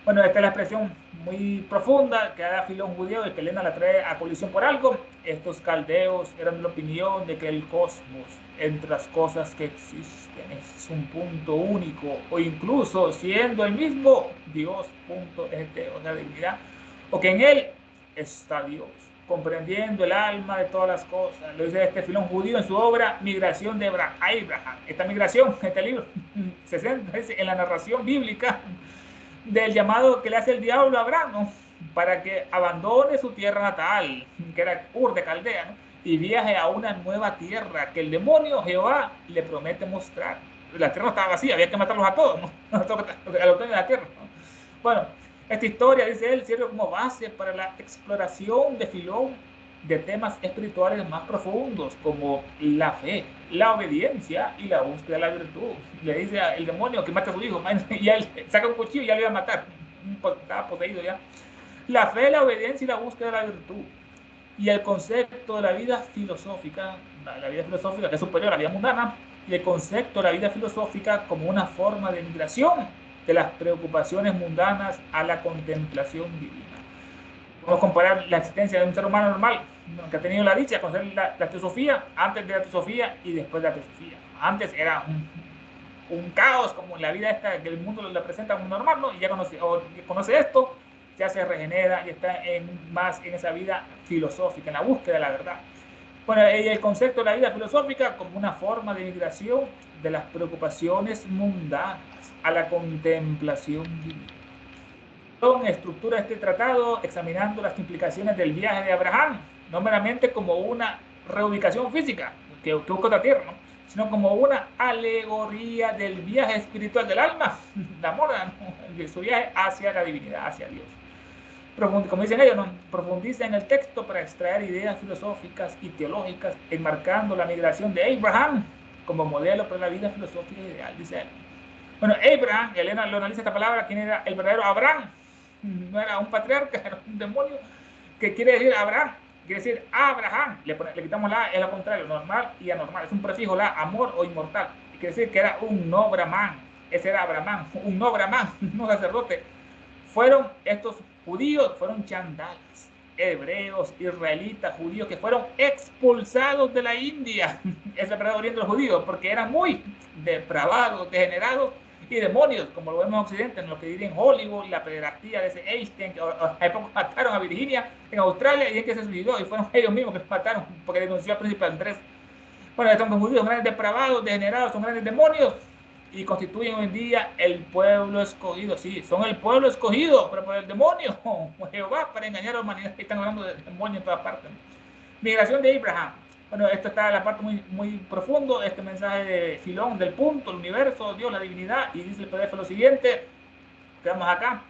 Bueno, esta es la expresión muy profunda que da Filón judío y que Elena la trae a colisión por algo. Estos caldeos eran de la opinión de que el cosmos, entre las cosas que existen, es un punto único, o incluso siendo el mismo Dios, punto, o sea, divinidad, o que en él está Dios, comprendiendo el alma de todas las cosas. Lo dice este Filón judío en su obra Migración de Abraham. Esta migración, este libro, se centra en la narración bíblica del llamado que le hace el diablo a Abraham, ¿no? Para que abandone su tierra natal, que era Ur de Caldea, ¿no? Y viaje a una nueva tierra que el demonio Jehová le promete mostrar. La tierra no estaba vacía, había que matarlos a todos, ¿no? A los dueños de la tierra, ¿no? Bueno, esta historia, dice él, sirve como base para la exploración de Filón de temas espirituales más profundos, como la fe, la obediencia y la búsqueda de la virtud. Le dice al demonio que mate a su hijo, y él saca un cuchillo y ya lo iba a matar, estaba poseído ya. La fe, la obediencia y la búsqueda de la virtud. Y el concepto de la vida filosófica, que es superior a la vida mundana, y el concepto de la vida filosófica como una forma de migración de las preocupaciones mundanas a la contemplación divina. Podemos comparar la existencia de un ser humano normal que ha tenido la dicha de conocer la teosofía, antes de la teosofía y después de la teosofía. Antes era un caos, como la vida esta que el mundo la presenta como normal, ¿no? Y ya conoce esto, ya se regenera y está más en esa vida filosófica, en la búsqueda de la verdad. Bueno, el concepto de la vida filosófica como una forma de migración de las preocupaciones mundanas a la contemplación divina. Estructura este tratado examinando las implicaciones del viaje de Abraham, no meramente como una reubicación física que busca otra tierra, ¿no? Sino como una alegoría del viaje espiritual del alma, la moda, ¿no? De su viaje hacia la divinidad, hacia Dios. Como dicen ellos, ¿no? Profundiza en el texto para extraer ideas filosóficas y teológicas, enmarcando la migración de Abraham como modelo para la vida filosófica ideal, dice él. Bueno, Abraham, Elena lo analiza esta palabra, ¿quién era el verdadero Abraham? No era un patriarca, era un demonio, que quiere decir Abraham, quiere decir Abraham, le quitamos la A, es lo contrario, normal y anormal, es un prefijo la, amor o inmortal, y quiere decir que era un no Brahman, ese era Abraham, un no Brahman, no sacerdote. Fueron estos judíos, fueron chandales, hebreos, israelitas, judíos, que fueron expulsados de la India, es el verdadero oriente de los judíos, porque eran muy depravados, degenerados, y demonios, como lo vemos en Occidente, en lo que vive en Hollywood, la pederastía de ese Einstein, que hace poco mataron a Virginia en Australia y en que se suicidó, y fueron ellos mismos que mataron porque denunció al príncipe Andrés. Bueno, están confundidos, son grandes depravados, degenerados, son grandes demonios y constituyen hoy en día el pueblo escogido. Sí, son el pueblo escogido, pero por el demonio, Jehová, para engañar a la humanidad. Están hablando de demonios en todas partes. Migración de Abraham. Bueno, esto está en la parte muy profundo, este mensaje de Filón, del punto, el universo, Dios, la divinidad, y dice el PDF lo siguiente, quedamos acá.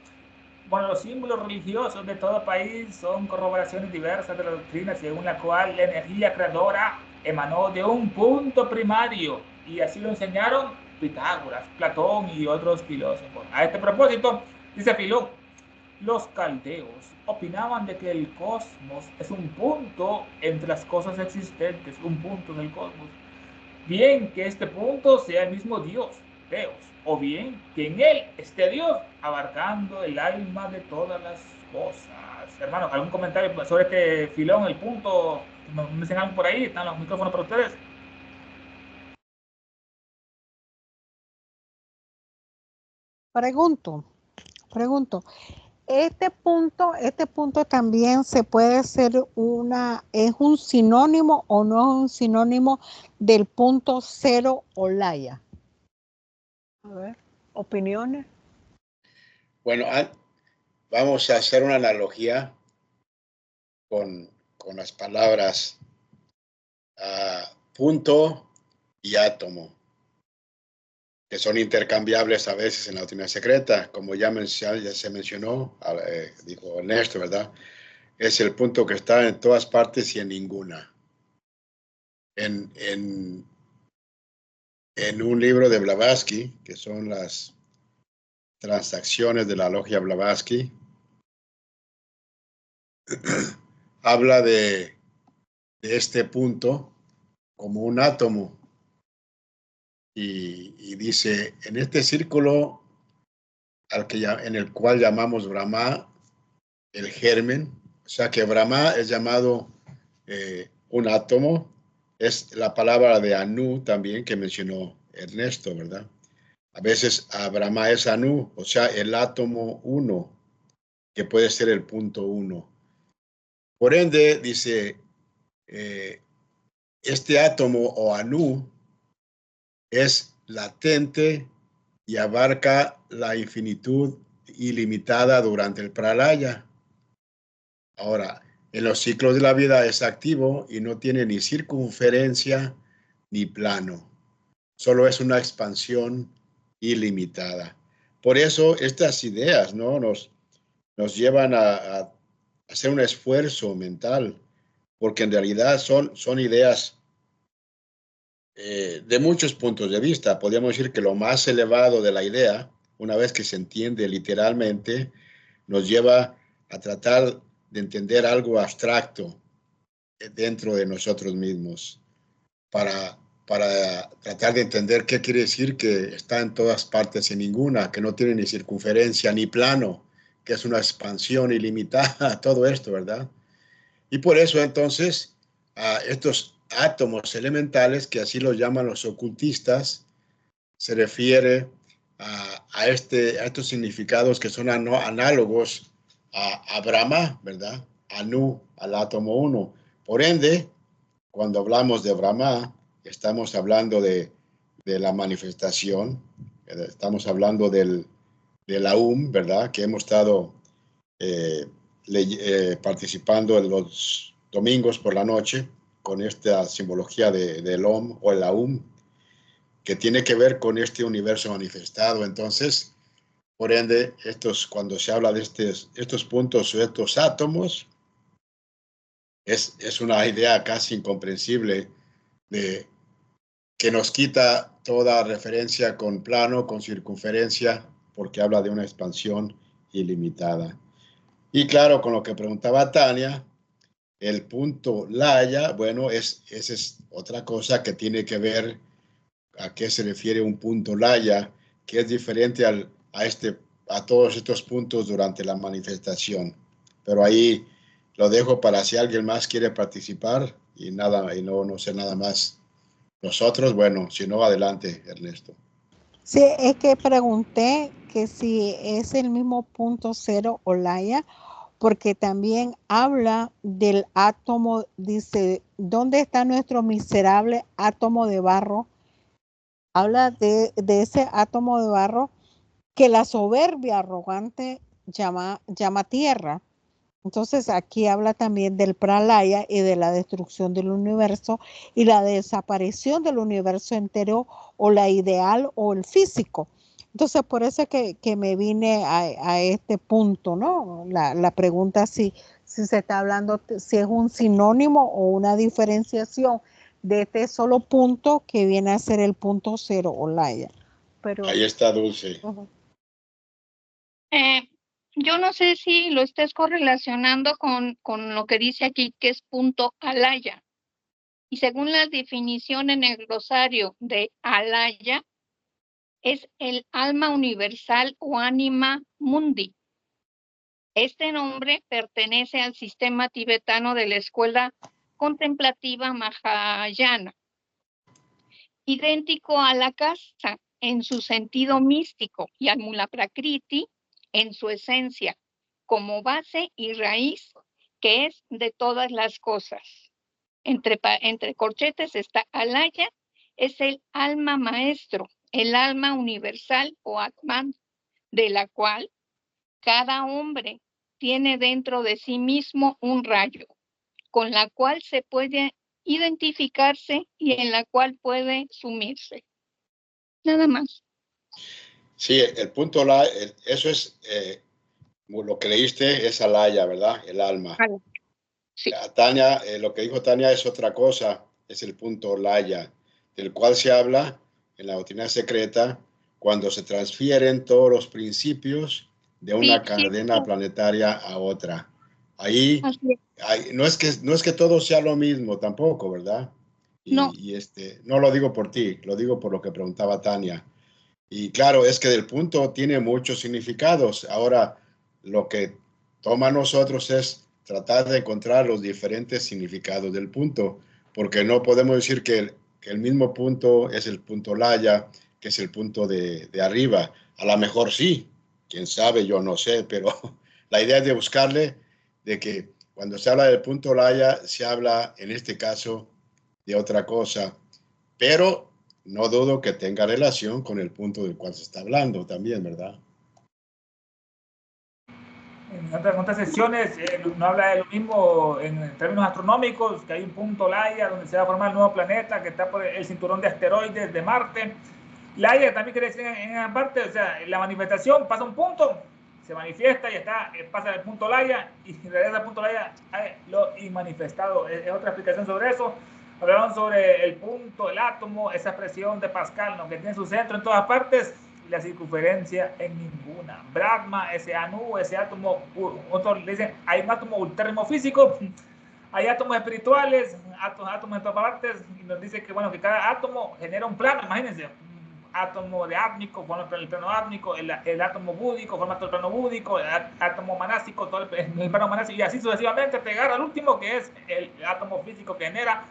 Bueno, los símbolos religiosos de todo país son corroboraciones diversas de la doctrina, según la cual la energía creadora emanó de un punto primario, y así lo enseñaron Pitágoras, Platón y otros filósofos. A este propósito, dice Filón, los caldeos opinaban de que el cosmos es un punto entre las cosas existentes, un punto del cosmos. Bien que este punto sea el mismo Dios, Deus, o bien que en él esté Dios abarcando el alma de todas las cosas. Hermanos, ¿algún comentario sobre este Filón, el punto? ¿Me dicen algo por ahí? ¿Están los micrófonos para ustedes? Pregunto. Este punto también se puede ser ¿es un sinónimo o no es un sinónimo del punto cero Olaya? A ver, opiniones. Bueno, vamos a hacer una analogía con las palabras punto y átomo, que son intercambiables a veces en la doctrina secreta, como ya se mencionó, dijo Ernesto, ¿verdad? Es el punto que está en todas partes y en ninguna. En un libro de Blavatsky, que son las transacciones de la logia Blavatsky, habla de este punto como un átomo y dice, en este círculo en el cual llamamos Brahma, el germen, o sea que Brahma es llamado un átomo, es la palabra de Anu también que mencionó Ernesto, ¿verdad? A veces Brahma es Anu, o sea, el átomo 1, que puede ser el punto 1. Por ende, dice, este átomo o Anu es latente y abarca la infinitud ilimitada durante el pralaya. Ahora, en los ciclos de la vida es activo y no tiene ni circunferencia ni plano. Solo es una expansión ilimitada. Por eso estas ideas, ¿no? nos llevan a hacer un esfuerzo mental, porque en realidad son ideas de muchos puntos de vista. Podríamos decir que lo más elevado de la idea, una vez que se entiende literalmente, nos lleva a tratar de entender algo abstracto dentro de nosotros mismos, para tratar de entender qué quiere decir que está en todas partes y ninguna, que no tiene ni circunferencia ni plano, que es una expansión ilimitada, todo esto, ¿verdad? Y por eso entonces estos átomos elementales, que así los llaman los ocultistas, se refiere a estos significados que son análogos a Brahma, ¿verdad? Anu, al átomo 1. Por ende, cuando hablamos de Brahma, estamos hablando de la manifestación, estamos hablando de la Aum, ¿verdad? Que hemos estado participando en los domingos por la noche con esta simbología del Om o el Aum, que tiene que ver con este universo manifestado. Entonces, por ende, cuando se habla de estos puntos o estos átomos, es una idea casi incomprensible que nos quita toda referencia con plano, con circunferencia, porque habla de una expansión ilimitada. Y claro, con lo que preguntaba Tania, el punto Laya, bueno, esa es otra cosa que tiene que ver a qué se refiere un punto Laya, que es diferente a todos estos puntos durante la manifestación. Pero ahí lo dejo para si alguien más quiere participar y no sé nada más. Nosotros, bueno, si no, adelante, Ernesto. Sí, es que pregunté que si es el mismo punto cero Olaya, porque también habla del átomo, dice, ¿dónde está nuestro miserable átomo de barro? Habla de ese átomo de barro que la soberbia arrogante llama tierra. Entonces aquí habla también del pralaya y de la destrucción del universo y la desaparición del universo entero o la ideal o el físico. Entonces por eso es que me vine a este punto, ¿no? La pregunta si se está hablando, si es un sinónimo o una diferenciación de este solo punto que viene a ser el punto cero o laya. Pero, ahí está Dulce. Yo no sé si lo estés correlacionando con lo que dice aquí, que es punto alaya. Y según la definición en el glosario de alaya, es el alma universal o anima mundi. Este nombre pertenece al sistema tibetano de la escuela contemplativa Mahayana, idéntico a la casta en su sentido místico y al Mula Prakriti en su esencia, como base y raíz que es de todas las cosas. Entre corchetes está Alaya, es el alma maestro, el alma universal o Atman, de la cual cada hombre tiene dentro de sí mismo un rayo, con la cual se puede identificarse y en la cual puede sumirse. Nada más. Sí, el punto, eso es lo que leíste, es alaya, ¿verdad? El alma. Sí. Tania, lo que dijo Tania es otra cosa, es el punto laya, del cual se habla en la doctrina secreta cuando se transfieren todos los principios de una cadena planetaria a otra. Ahí no es que todo sea lo mismo tampoco, ¿verdad? No. No lo digo por ti, lo digo por lo que preguntaba Tania. Y claro, es que del punto tiene muchos significados. Ahora, lo que toma a nosotros es tratar de encontrar los diferentes significados del punto, porque no podemos decir que el mismo punto es el punto laya, que es el punto de arriba. A lo mejor sí, quién sabe, yo no sé, pero la idea es de buscarle, de que cuando se habla del punto laya, se habla en este caso de otra cosa, pero no dudo que tenga relación con el punto del cual se está hablando también, ¿verdad? En otras secciones no habla de lo mismo en términos astronómicos, que hay un punto Laia donde se va a formar el nuevo planeta que está por el cinturón de asteroides de Marte. Laia también quiere decir en parte, o sea, la manifestación pasa un punto, se manifiesta y está, pasa el punto Laia y regresa al punto Laia lo inmanifestado. Es otra explicación sobre eso. Hablaron sobre el punto, el átomo, esa expresión de Pascal, ¿no? Que tiene su centro en todas partes y la circunferencia en ninguna. Brahma, ese anu, ese átomo, otros dicen, hay un átomo termofísico, hay átomos espirituales, átomos en todas partes, y nos dice que, bueno, que cada átomo genera un plano, imagínense, un átomo de átmico forma el plano átmico, el átomo búdico forma todo el plano búdico, el átomo manásico, todo el plano manásico, y así sucesivamente, pegar al último, que es el átomo físico que genera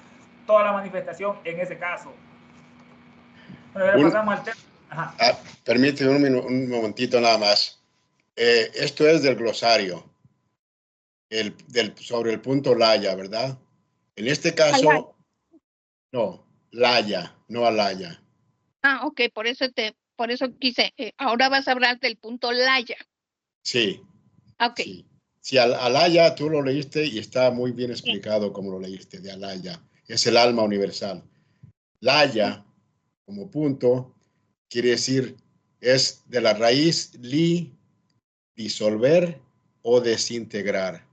toda la manifestación en ese caso. Bueno, ahora pasamos al tema. Permíteme un momentito nada más. Esto es del glosario, sobre el punto laya, ¿verdad? En este caso, alaya. No, laya, no alaya. Ok, por eso quise, ahora vas a hablar del punto laya. Sí. Ok. Sí, alaya tú lo leíste y está muy bien explicado como lo leíste, de alaya. Es el alma universal. Laya, como punto, quiere decir, es de la raíz li, disolver o desintegrar.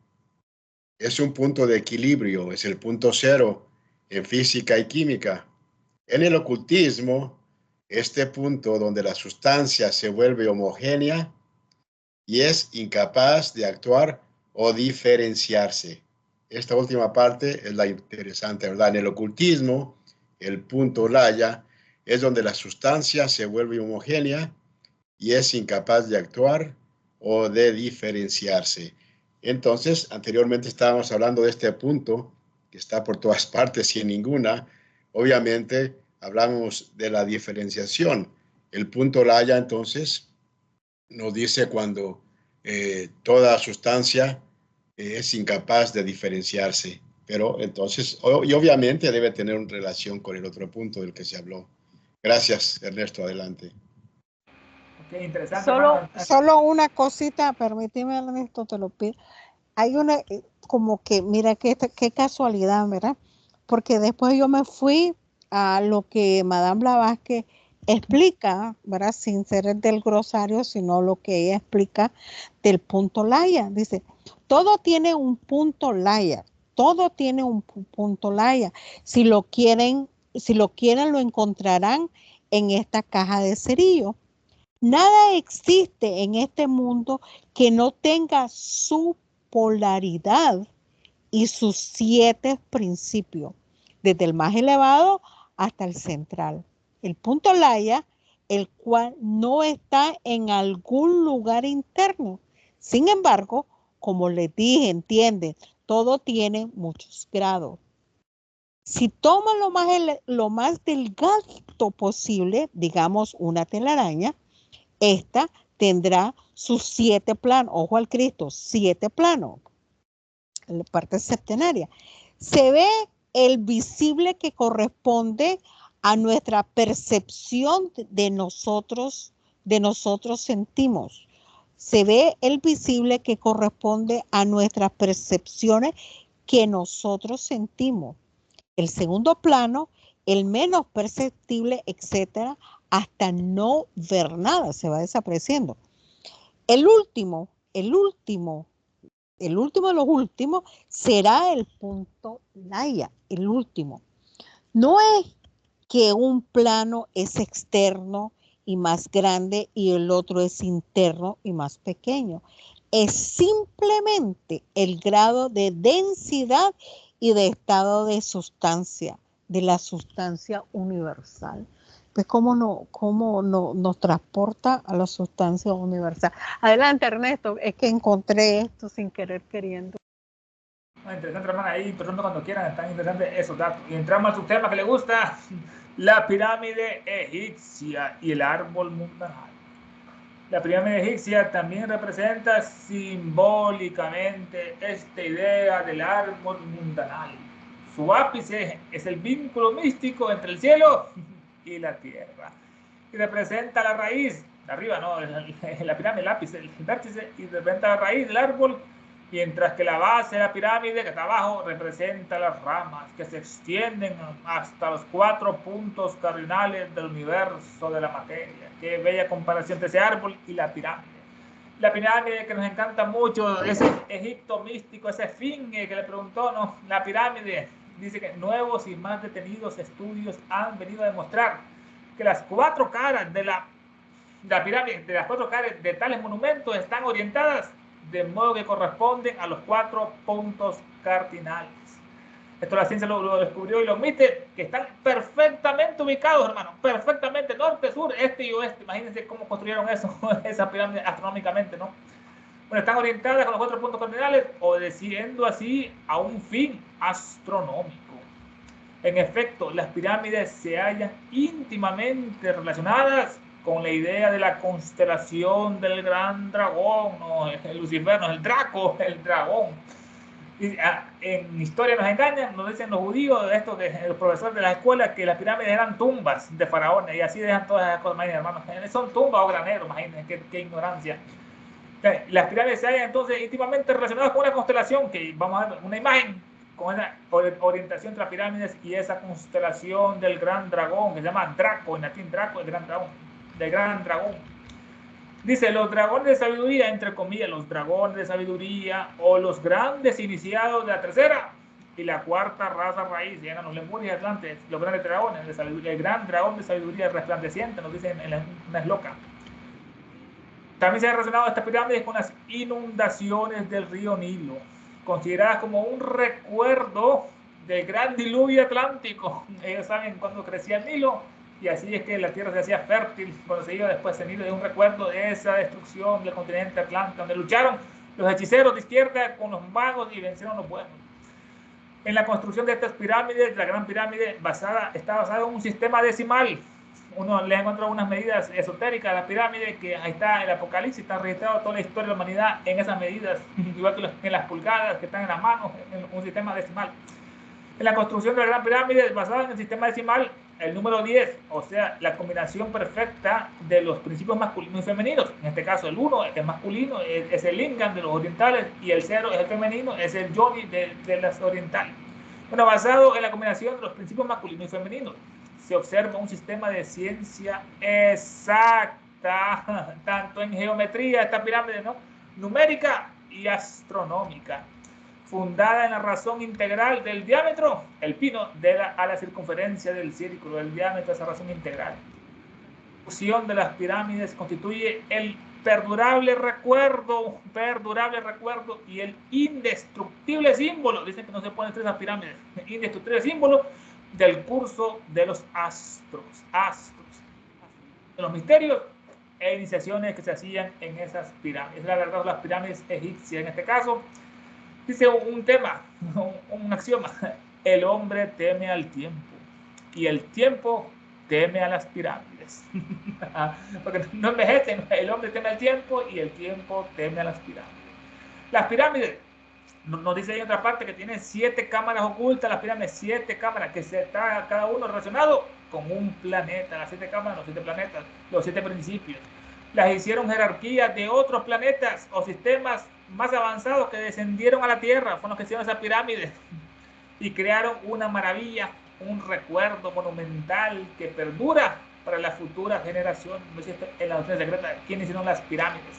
Es un punto de equilibrio, es el punto cero en física y química. En el ocultismo, este punto donde la sustancia se vuelve homogénea y es incapaz de actuar o diferenciarse. Esta última parte es la interesante, ¿verdad? En el ocultismo, el punto laya es donde la sustancia se vuelve homogénea y es incapaz de actuar o de diferenciarse. Entonces, anteriormente estábamos hablando de este punto que está por todas partes y en ninguna. Obviamente, hablamos de la diferenciación, El punto Laya, entonces, nos dice cuando toda sustancia es incapaz de diferenciarse. Pero entonces, y obviamente debe tener una relación con el otro punto del que se habló. Gracias, Ernesto, adelante. Okay, interesante. Solo una cosita, permíteme, Ernesto, te lo pido. Hay una, como que, mira, qué casualidad, ¿verdad? Porque después yo me fui a lo que Madame Blavatsky explica, ¿verdad? Sin ser del glosario, sino lo que ella explica del punto Laya. Dice, todo tiene un punto Laya. Todo tiene un punto Laya. Si lo quieren, lo encontrarán en esta caja de cerillo. Nada existe en este mundo que no tenga su polaridad y sus 7 principios, desde el más elevado hasta el central. El punto Laya, el cual no está en algún lugar interno. Sin embargo, como les dije, entienden, todo tiene muchos grados. Si toman lo más delgado posible, digamos una telaraña, esta tendrá sus 7 planos. Ojo al Cristo, 7 planos. En la parte septenaria. Se ve el visible que corresponde a nuestra percepción de nosotros sentimos. Se ve el visible que corresponde a nuestras percepciones que nosotros sentimos. El segundo plano, el menos perceptible, etcétera, hasta no ver nada, se va desapareciendo. El último de los últimos será el punto Laya, el último. No es que un plano es externo y más grande y el otro es interno y más pequeño. Es simplemente el grado de densidad y de estado de sustancia, de la sustancia universal. Pues cómo nos transporta a la sustancia universal. Adelante, Ernesto, es que encontré esto sin querer queriendo. Interesante, hermana, ahí interrumpo cuando quieran, están interesantes esos datos. Y entramos al subtema que le gusta, la pirámide egipcia y el árbol mundanal. La pirámide egipcia también representa simbólicamente esta idea del árbol mundanal. Su ápice es el vínculo místico entre el cielo y la tierra. Y representa la raíz, de arriba, ¿no? La pirámide, el ápice, el vértice, y representa la raíz del árbol, mientras que la base de la pirámide, que está abajo, representa las ramas que se extienden hasta los 4 puntos cardinales del universo de la materia. Qué bella comparación entre ese árbol y la pirámide. La pirámide que nos encanta mucho, ese Egipto místico, ese esfinge que le preguntó, ¿no? La pirámide dice que nuevos y más detenidos estudios han venido a demostrar que las 4 caras de la pirámide, de las 4 caras de tales monumentos están orientadas de modo que corresponden a los 4 puntos cardinales. Esto la ciencia lo descubrió y lo admite, que están perfectamente ubicados, hermano, perfectamente, norte, sur, este y oeste. Imagínense cómo construyeron eso, esa pirámide astronómicamente, ¿no? Bueno, están orientadas con los 4 puntos cardinales, obedeciendo así a un fin astronómico. En efecto, las pirámides se hallan íntimamente relacionadas con la idea de la constelación del gran dragón, ¿no? El Lucifer, no, el Draco, el dragón. Y, en historia nos engañan, nos dicen los judíos, los profesores de la escuela, que las pirámides eran tumbas de faraones, y así dejan todas esas cosas, imagínense, hermanos, son tumbas o graneros, imagínense, qué ignorancia. Las pirámides se hallan entonces íntimamente relacionadas con una constelación, que vamos a ver una imagen con esa orientación entre las pirámides y esa constelación del gran dragón, que se llama Draco, en latín Draco, el gran dragón, del gran dragón. Dice, los dragones de sabiduría, entre comillas, los dragones de sabiduría, o los grandes iniciados de la tercera y la cuarta raza raíz, llegan los lemures y atlantes, los grandes dragones de sabiduría, el gran dragón de sabiduría resplandeciente, nos dicen en una esloca. También se ha relacionado esta pirámide con las inundaciones del río Nilo, consideradas como un recuerdo del gran diluvio atlántico. Ellos saben cuando crecía el Nilo, y así es que la tierra se hacía fértil cuando se iba después el Nilo. Es un recuerdo de esa destrucción del continente atlántico, donde lucharon los hechiceros de izquierda con los magos y vencieron los buenos. En la construcción de estas pirámides, la gran pirámide está basada en un sistema decimal, uno les encontró unas medidas esotéricas de la pirámide, que ahí está el Apocalipsis, está registrado toda la historia de la humanidad en esas medidas, igual que en las pulgadas que están en las manos, en un sistema decimal. En la construcción de la Gran Pirámide, basada en el sistema decimal, el número 10, o sea, la combinación perfecta de los principios masculinos y femeninos. En este caso, el 1 es masculino, es el Lingam de los orientales, y el 0 es el femenino, es el Yoni de las orientales. Bueno, basado en la combinación de los principios masculinos y femeninos, se observa un sistema de ciencia exacta, tanto en geometría, esta pirámide, ¿no?, numérica y astronómica, fundada en la razón integral del diámetro, el pino, a la circunferencia del círculo, el diámetro, esa razón integral. La fusión de las pirámides constituye el perdurable recuerdo y el indestructible símbolo, dicen que no se pueden hacer esas pirámides, indestructible símbolo del curso de los astros, de los misterios e iniciaciones que se hacían en esas pirámides. La verdad, las pirámides egipcias en este caso. Dice un tema, un axioma: el hombre teme al tiempo y el tiempo teme a las pirámides. Porque no envejecen, el hombre teme al tiempo y el tiempo teme a las pirámides. Las pirámides, nos dice ahí en otra parte que tiene 7 cámaras ocultas, las pirámides, 7 cámaras, que se está cada uno relacionado con un planeta. Las 7 cámaras, los 7 planetas, los 7 principios. Las hicieron jerarquías de otros planetas o sistemas más avanzados que descendieron a la Tierra, fueron los que hicieron esas pirámides y crearon una maravilla, un recuerdo monumental que perdura para la futura generación. No sé, en la doctrina secreta, ¿quiénes hicieron las pirámides?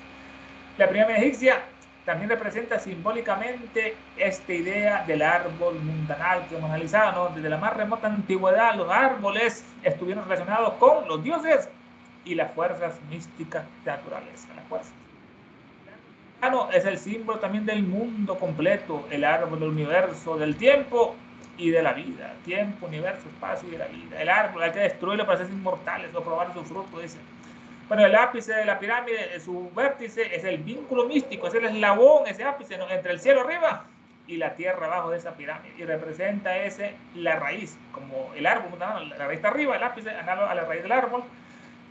La pirámide egipcia también representa simbólicamente esta idea del árbol mundanal que hemos analizado, ¿no? Desde la más remota antigüedad, los árboles estuvieron relacionados con los dioses y las fuerzas místicas de naturaleza. Las fuerzas. El árbol es el símbolo también del mundo completo, el árbol del universo, del tiempo y de la vida. Tiempo, universo, espacio y de la vida. El árbol hay que destruirlo para ser inmortales o probar su fruto, dice. Bueno, el ápice de la pirámide, su vértice, es el vínculo místico, es el eslabón, ese ápice, ¿no?, entre el cielo arriba y la tierra abajo de esa pirámide, y representa la raíz, como el árbol, ¿no?, la raíz está arriba, el ápice análogo a la raíz del árbol,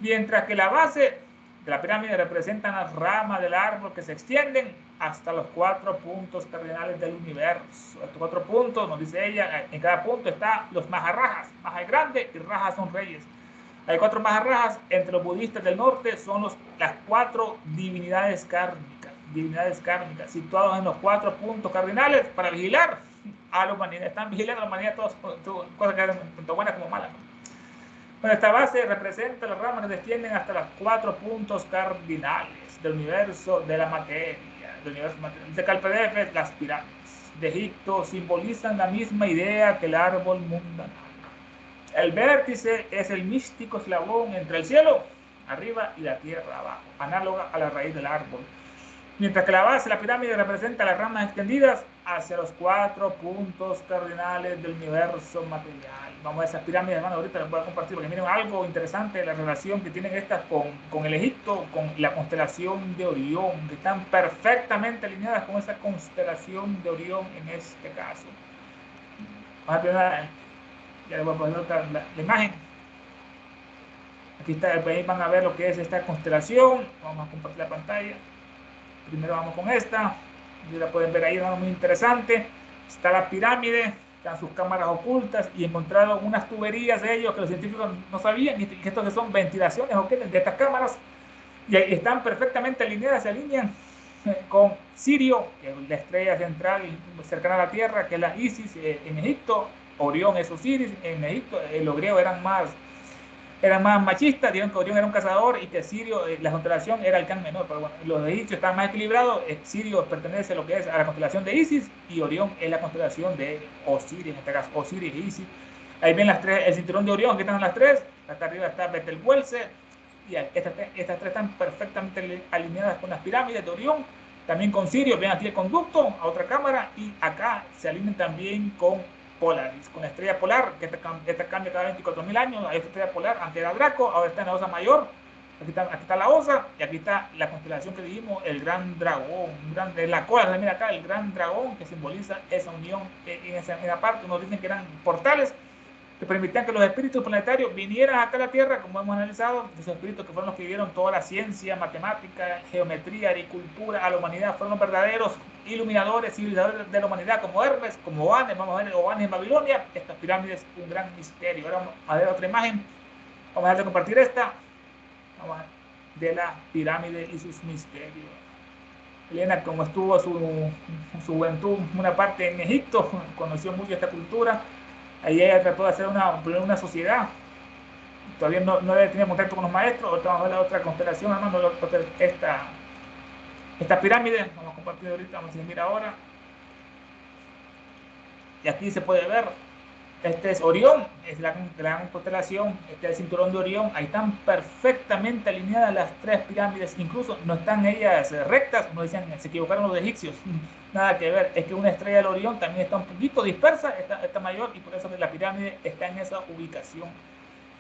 mientras que la base de la pirámide representan las ramas del árbol que se extienden hasta los 4 puntos cardinales del universo. Estos 4 puntos, nos dice ella, en cada punto están los Maharajas. Maha es grande y Rajas son reyes. Hay 4 Maharajas entre los budistas del norte, son las 4 divinidades kármicas, situados en los 4 puntos cardinales para vigilar a la humanidad. Están vigilando a la humanidad todas cosas que eran tanto buenas como malas, ¿no? Bueno, esta base representa las ramas que se extienden hasta los 4 puntos cardinales del universo de la materia, del universo material. Dice que el PDF, las pirámides de Egipto simbolizan la misma idea que el árbol mundanal. El vértice es el místico eslabón entre el cielo arriba y la tierra abajo, análoga a la raíz del árbol. Mientras que la base de la pirámide representa las ramas extendidas hacia los 4 puntos cardinales del universo material. Vamos a esas pirámides, hermano, ahorita les voy a compartir porque miren algo interesante de la relación que tienen estas con el Egipto, con la constelación de Orión, que están perfectamente alineadas con esa constelación de Orión en este caso. Vamos a ver, ya les voy a poner la imagen. Aquí está, ahí van a ver lo que es esta constelación. Vamos a compartir la pantalla. Primero vamos con esta, ya la pueden ver ahí, es muy interesante. Está la pirámide, están sus cámaras ocultas y encontraron unas tuberías de ellos que los científicos no sabían, y que estos son ventilaciones de estas cámaras, y están perfectamente alineadas, se alinean con Sirio, que es la estrella central cercana a la Tierra, que es la Isis en Egipto. Orión es Osiris en Egipto. Los griegos eran más machistas, dijeron que Orión era un cazador y que Sirio, la constelación, era el Can menor, pero bueno, los egipcios están más equilibrados. Sirio pertenece a lo que es a la constelación de Isis y Orión es la constelación de Osiris, en este caso Osiris y Isis. Ahí ven las 3, el cinturón de Orión, que están las 3, hasta arriba está Betelgeuse, y estas 3 están perfectamente alineadas con las pirámides de Orión, también con Sirio. Ven aquí el conducto a otra cámara, y acá se alinean también con Polaris, con la estrella polar, que esta cambia cada 24.000 años. Esta estrella polar antes era Draco, ahora está en la Osa Mayor. Aquí está la Osa, y aquí está la constelación que dijimos, el gran dragón, la cola, mira acá, el gran dragón, que simboliza esa unión en esa parte. Nos dicen que eran portales que permitían que los espíritus planetarios vinieran acá a la Tierra, como hemos analizado, esos espíritus que fueron los que dieron toda la ciencia, matemática, geometría, agricultura a la humanidad, fueron los verdaderos iluminadores, civilizadores de la humanidad, como Hermes, como Oanes, vamos a ver Oanes en Babilonia. Estas pirámides, un gran misterio. Ahora vamos a ver otra imagen, vamos a dejar de compartir esta, vamos a ver, de la pirámide y sus misterios. Elena, como estuvo su juventud, una parte en Egipto, conoció mucho esta cultura. Ahí ella trató de hacer una sociedad. Todavía no tenía contacto con los maestros. Ahorita vamos a ver la otra constelación, hermano, esta pirámide. Vamos a compartir ahorita, vamos a ver si mira ahora. Y aquí se puede ver. Este es Orión, es la gran constelación, este es el cinturón de Orión. Ahí están perfectamente alineadas las tres pirámides, incluso no están ellas rectas, como decían, se equivocaron los egipcios, nada que ver, es que una estrella del Orión también está un poquito dispersa, está mayor, y por eso la pirámide está en esa ubicación.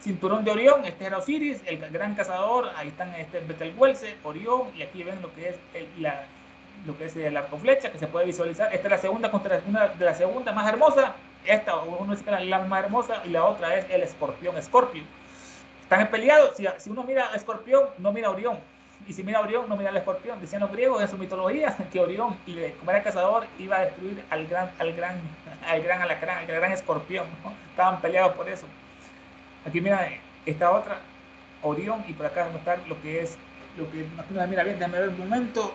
Cinturón de Orión, este era Osiris, el gran cazador, ahí están Betelgeuse, Orión, y aquí ven lo que es el arco flecha, que se puede visualizar. Esta es la segunda constelación, una de las segundas más hermosas. Esta, uno dice que es la más hermosa, y la otra es el Escorpión. Escorpio. Están peleados. Si uno mira a Escorpión, no mira a Orión. Y si mira a Orión, no mira al Escorpión. Decían los griegos en su mitología que Orión, como era cazador, iba a destruir al gran alacrán, al gran Escorpión, ¿no? Estaban peleados por eso. Aquí mira esta otra, Orión, y por acá va a estar lo que mira bien, déjame ver un momento.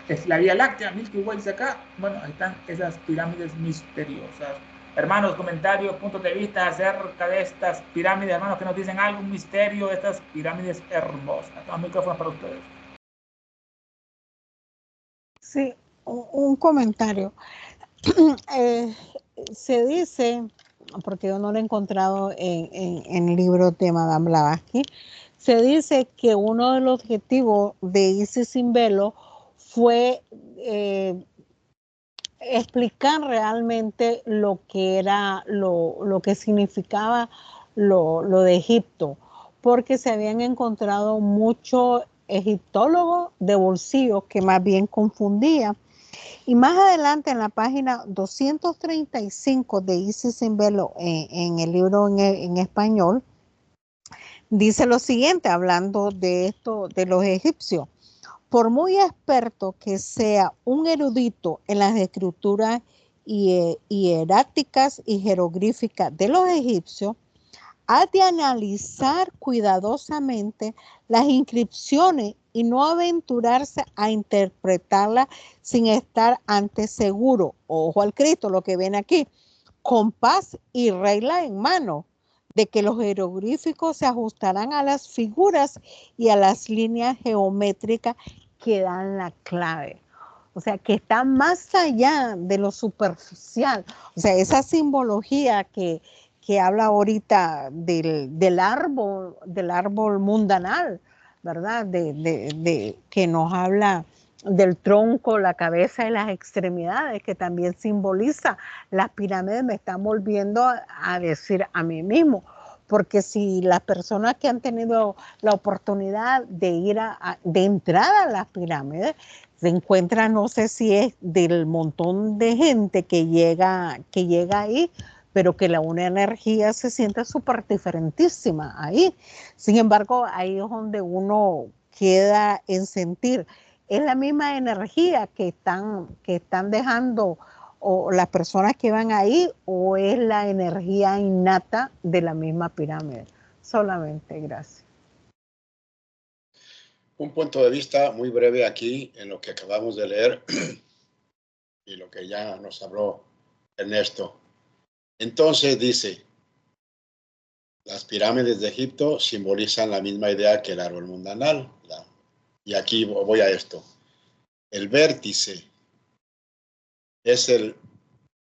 Es la Vía Láctea, Milky Way acá. Bueno, ahí están esas pirámides misteriosas. Hermanos, comentarios, puntos de vista acerca de estas pirámides, hermanos, que nos dicen algo, un misterio de estas pirámides hermosas. Los micrófonos para ustedes. Sí, un comentario. Se dice, porque yo no lo he encontrado en el libro de Madame Blavatsky, se dice que uno de los objetivos de Isis sin velo fue explicar realmente lo que era, lo que significaba lo de Egipto, porque se habían encontrado muchos egiptólogos de bolsillo que más bien confundían. Y más adelante en la página 235 de Isis sin velo, en el libro en español, dice lo siguiente, hablando de esto, de los egipcios. Por muy experto que sea un erudito en las escrituras hieráticas y jeroglíficas de los egipcios, ha de analizar cuidadosamente las inscripciones y no aventurarse a interpretarlas sin estar antes seguro, ojo al Cristo, lo que ven aquí, compás y regla en mano, de que los jeroglíficos se ajustarán a las figuras y a las líneas geométricas que dan la clave. O sea, que está más allá de lo superficial. O sea, esa simbología que habla ahorita del árbol mundanal, ¿verdad? Que nos habla del tronco, la cabeza y las extremidades, que también simboliza las pirámides, me están volviendo a decir a mí mismo. Porque si las personas que han tenido la oportunidad de ir de entrada a las pirámides, se encuentran, no sé si es del montón de gente que llega ahí, pero que una energía se siente súper diferentísima ahí. Sin embargo, ahí es donde uno queda en sentir, es la misma energía que están dejando o las personas que van ahí, o es la energía innata de la misma pirámide. Solamente, gracias. Un punto de vista muy breve aquí en lo que acabamos de leer y lo que ya nos habló Ernesto. Entonces dice, las pirámides de Egipto simbolizan la misma idea que el árbol mundanal. Y aquí voy a esto. El vértice es el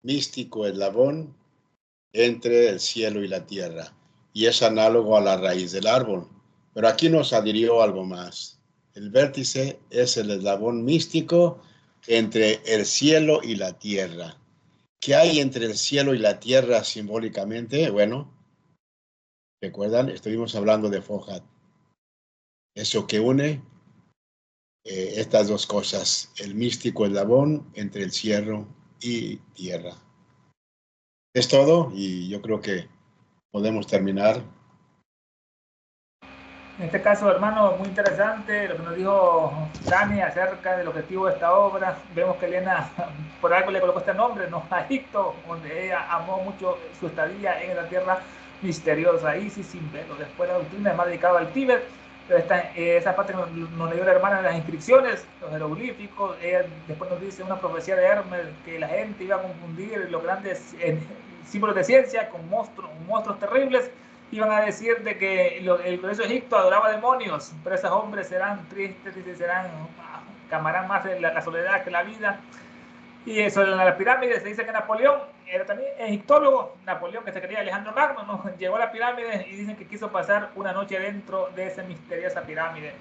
místico eslabón entre el cielo y la tierra, y es análogo a la raíz del árbol. Pero aquí nos adhirió algo más. El vértice es el eslabón místico entre el cielo y la tierra. ¿Qué hay entre el cielo y la tierra simbólicamente? Bueno, ¿recuerdan? Estuvimos hablando de Fohat. Eso que une estas dos cosas, el místico eslabón entre el cielo y tierra. Es todo, y yo creo que podemos terminar. En este caso, hermano, muy interesante lo que nos dijo Dani acerca del objetivo de esta obra. Vemos que Elena, por algo le colocó este nombre, ¿no? A Egipto, donde ella amó mucho su estadía en esa tierra misteriosa, Isis sin velo. Después la doctrina es más dedicada al Tíbet. Pero esa parte nos leyó la hermana en las inscripciones, los jeroglíficos. Ella después nos dice una profecía de Hermes que la gente iba a confundir los grandes símbolos de ciencia con monstruos terribles. Iban a decir de que el glorioso Egipto adoraba demonios, pero esos hombres serán tristes y amarán más la soledad que la vida. Y eso en las pirámides se dice que Napoleón era también egiptólogo. Napoleón, que se creía Alejandro Magno, ¿no? Llegó a la pirámide y dicen que quiso pasar una noche dentro de esa misteriosa pirámide.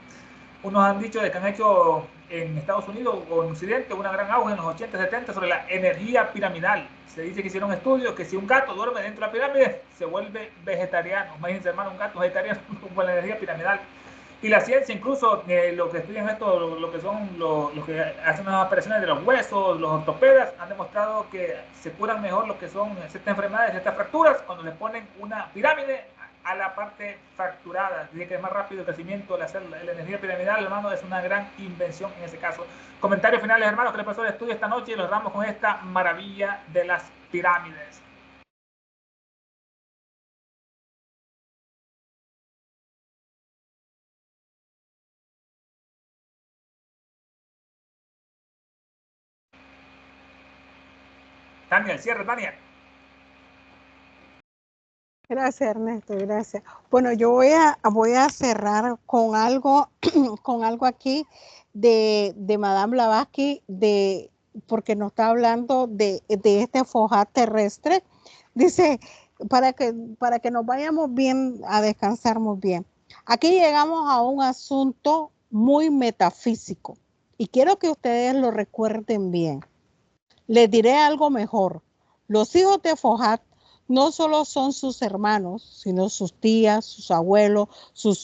Unos han dicho de que han hecho en Estados Unidos o en Occidente una gran auge en los 80, 70 sobre la energía piramidal. Se dice que hicieron estudios que si un gato duerme dentro de la pirámide se vuelve vegetariano. Imagínense, hermano, un gato vegetariano con la energía piramidal. Y la ciencia, incluso lo que estudian esto, lo que son los que hacen las operaciones de los huesos, los ortopedas, han demostrado que se curan mejor lo que son ciertas enfermedades, ciertas fracturas, cuando les ponen una pirámide a la parte fracturada. Dice que es más rápido el crecimiento de la célula. La energía piramidal, hermano, es una gran invención en ese caso. Comentarios finales, hermanos, que le pasó el estudio esta noche y los damos con esta maravilla de las pirámides. Tania, el cierre, Tania. Gracias, Ernesto, gracias. Bueno, yo voy a cerrar con algo, con algo aquí de Madame Blavatsky, porque nos está hablando de este Fohat terrestre. Dice, para que nos vayamos bien a descansar muy bien. Aquí llegamos a un asunto muy metafísico y quiero que ustedes lo recuerden bien. Les diré algo mejor. Los hijos de Fohat no solo son sus hermanos, sino sus tías, sus abuelos, sus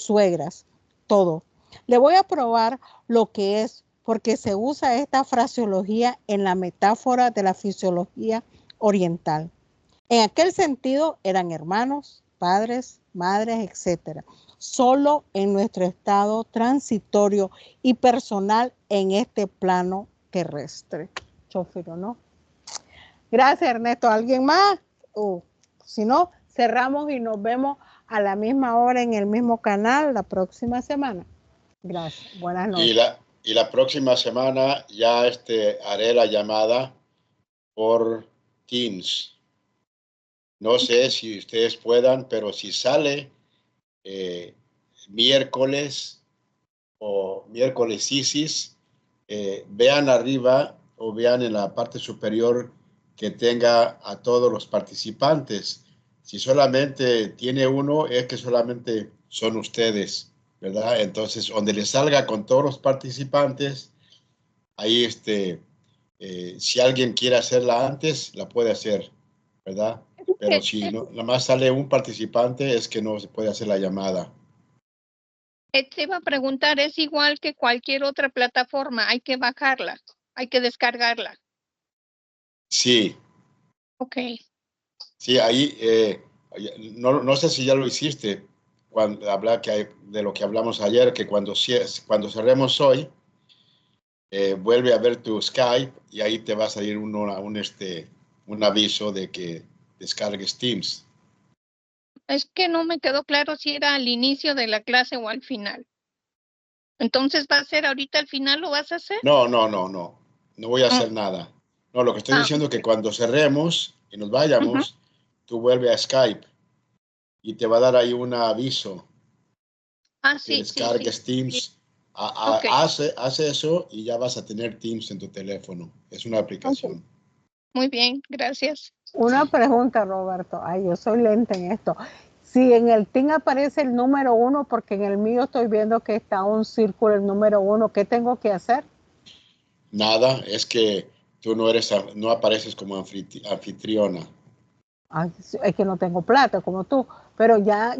suegras, todo. Le voy a probar lo que es, porque se usa esta fraseología en la metáfora de la fisiología oriental. En aquel sentido eran hermanos, padres, madres, etc. Solo en nuestro estado transitorio y personal en este plano terrestre. Chofiro, ¿no? Gracias, Ernesto. ¿Alguien más? Si no, cerramos y nos vemos a la misma hora en el mismo canal la próxima semana. Gracias. Buenas noches. Y la próxima semana ya haré la llamada por Teams. No sé si ustedes puedan, pero si sale miércoles o miércoles Isis, vean arriba o vean en la parte superior que tenga a todos los participantes. Si solamente tiene uno, es que solamente son ustedes, ¿verdad? Entonces, donde les salga con todos los participantes, ahí si alguien quiere hacerla antes, la puede hacer, ¿verdad? Pero si no, nada más sale un participante, es que no se puede hacer la llamada. Te iba a preguntar, ¿es igual que cualquier otra plataforma? ¿Hay que bajarla? ¿Hay que descargarla? Sí. Ok. Sí, ahí, no sé si ya lo hiciste, cuando de lo que hablamos ayer, que cuando cerremos hoy, vuelve a ver tu Skype y ahí te va a salir un aviso de que descargues Teams. Es que no me quedó claro si era al inicio de la clase o al final. Entonces, ¿va a ser ahorita al final lo vas a hacer? No voy a hacer nada. No, lo que estoy diciendo es que cuando cerremos y nos vayamos, tú vuelves a Skype y te va a dar ahí un aviso. Que descargues Teams. Okay. Hace eso y ya vas a tener Teams en tu teléfono. Es una aplicación. Okay. Muy bien, gracias. Una pregunta, Roberto. Ay, yo soy lenta en esto. Si en el Team aparece el número 1, porque en el mío estoy viendo que está un círculo el número 1, ¿qué tengo que hacer? Nada, es que tú no apareces como anfitriona. Ay, es que no tengo plata como tú, pero ya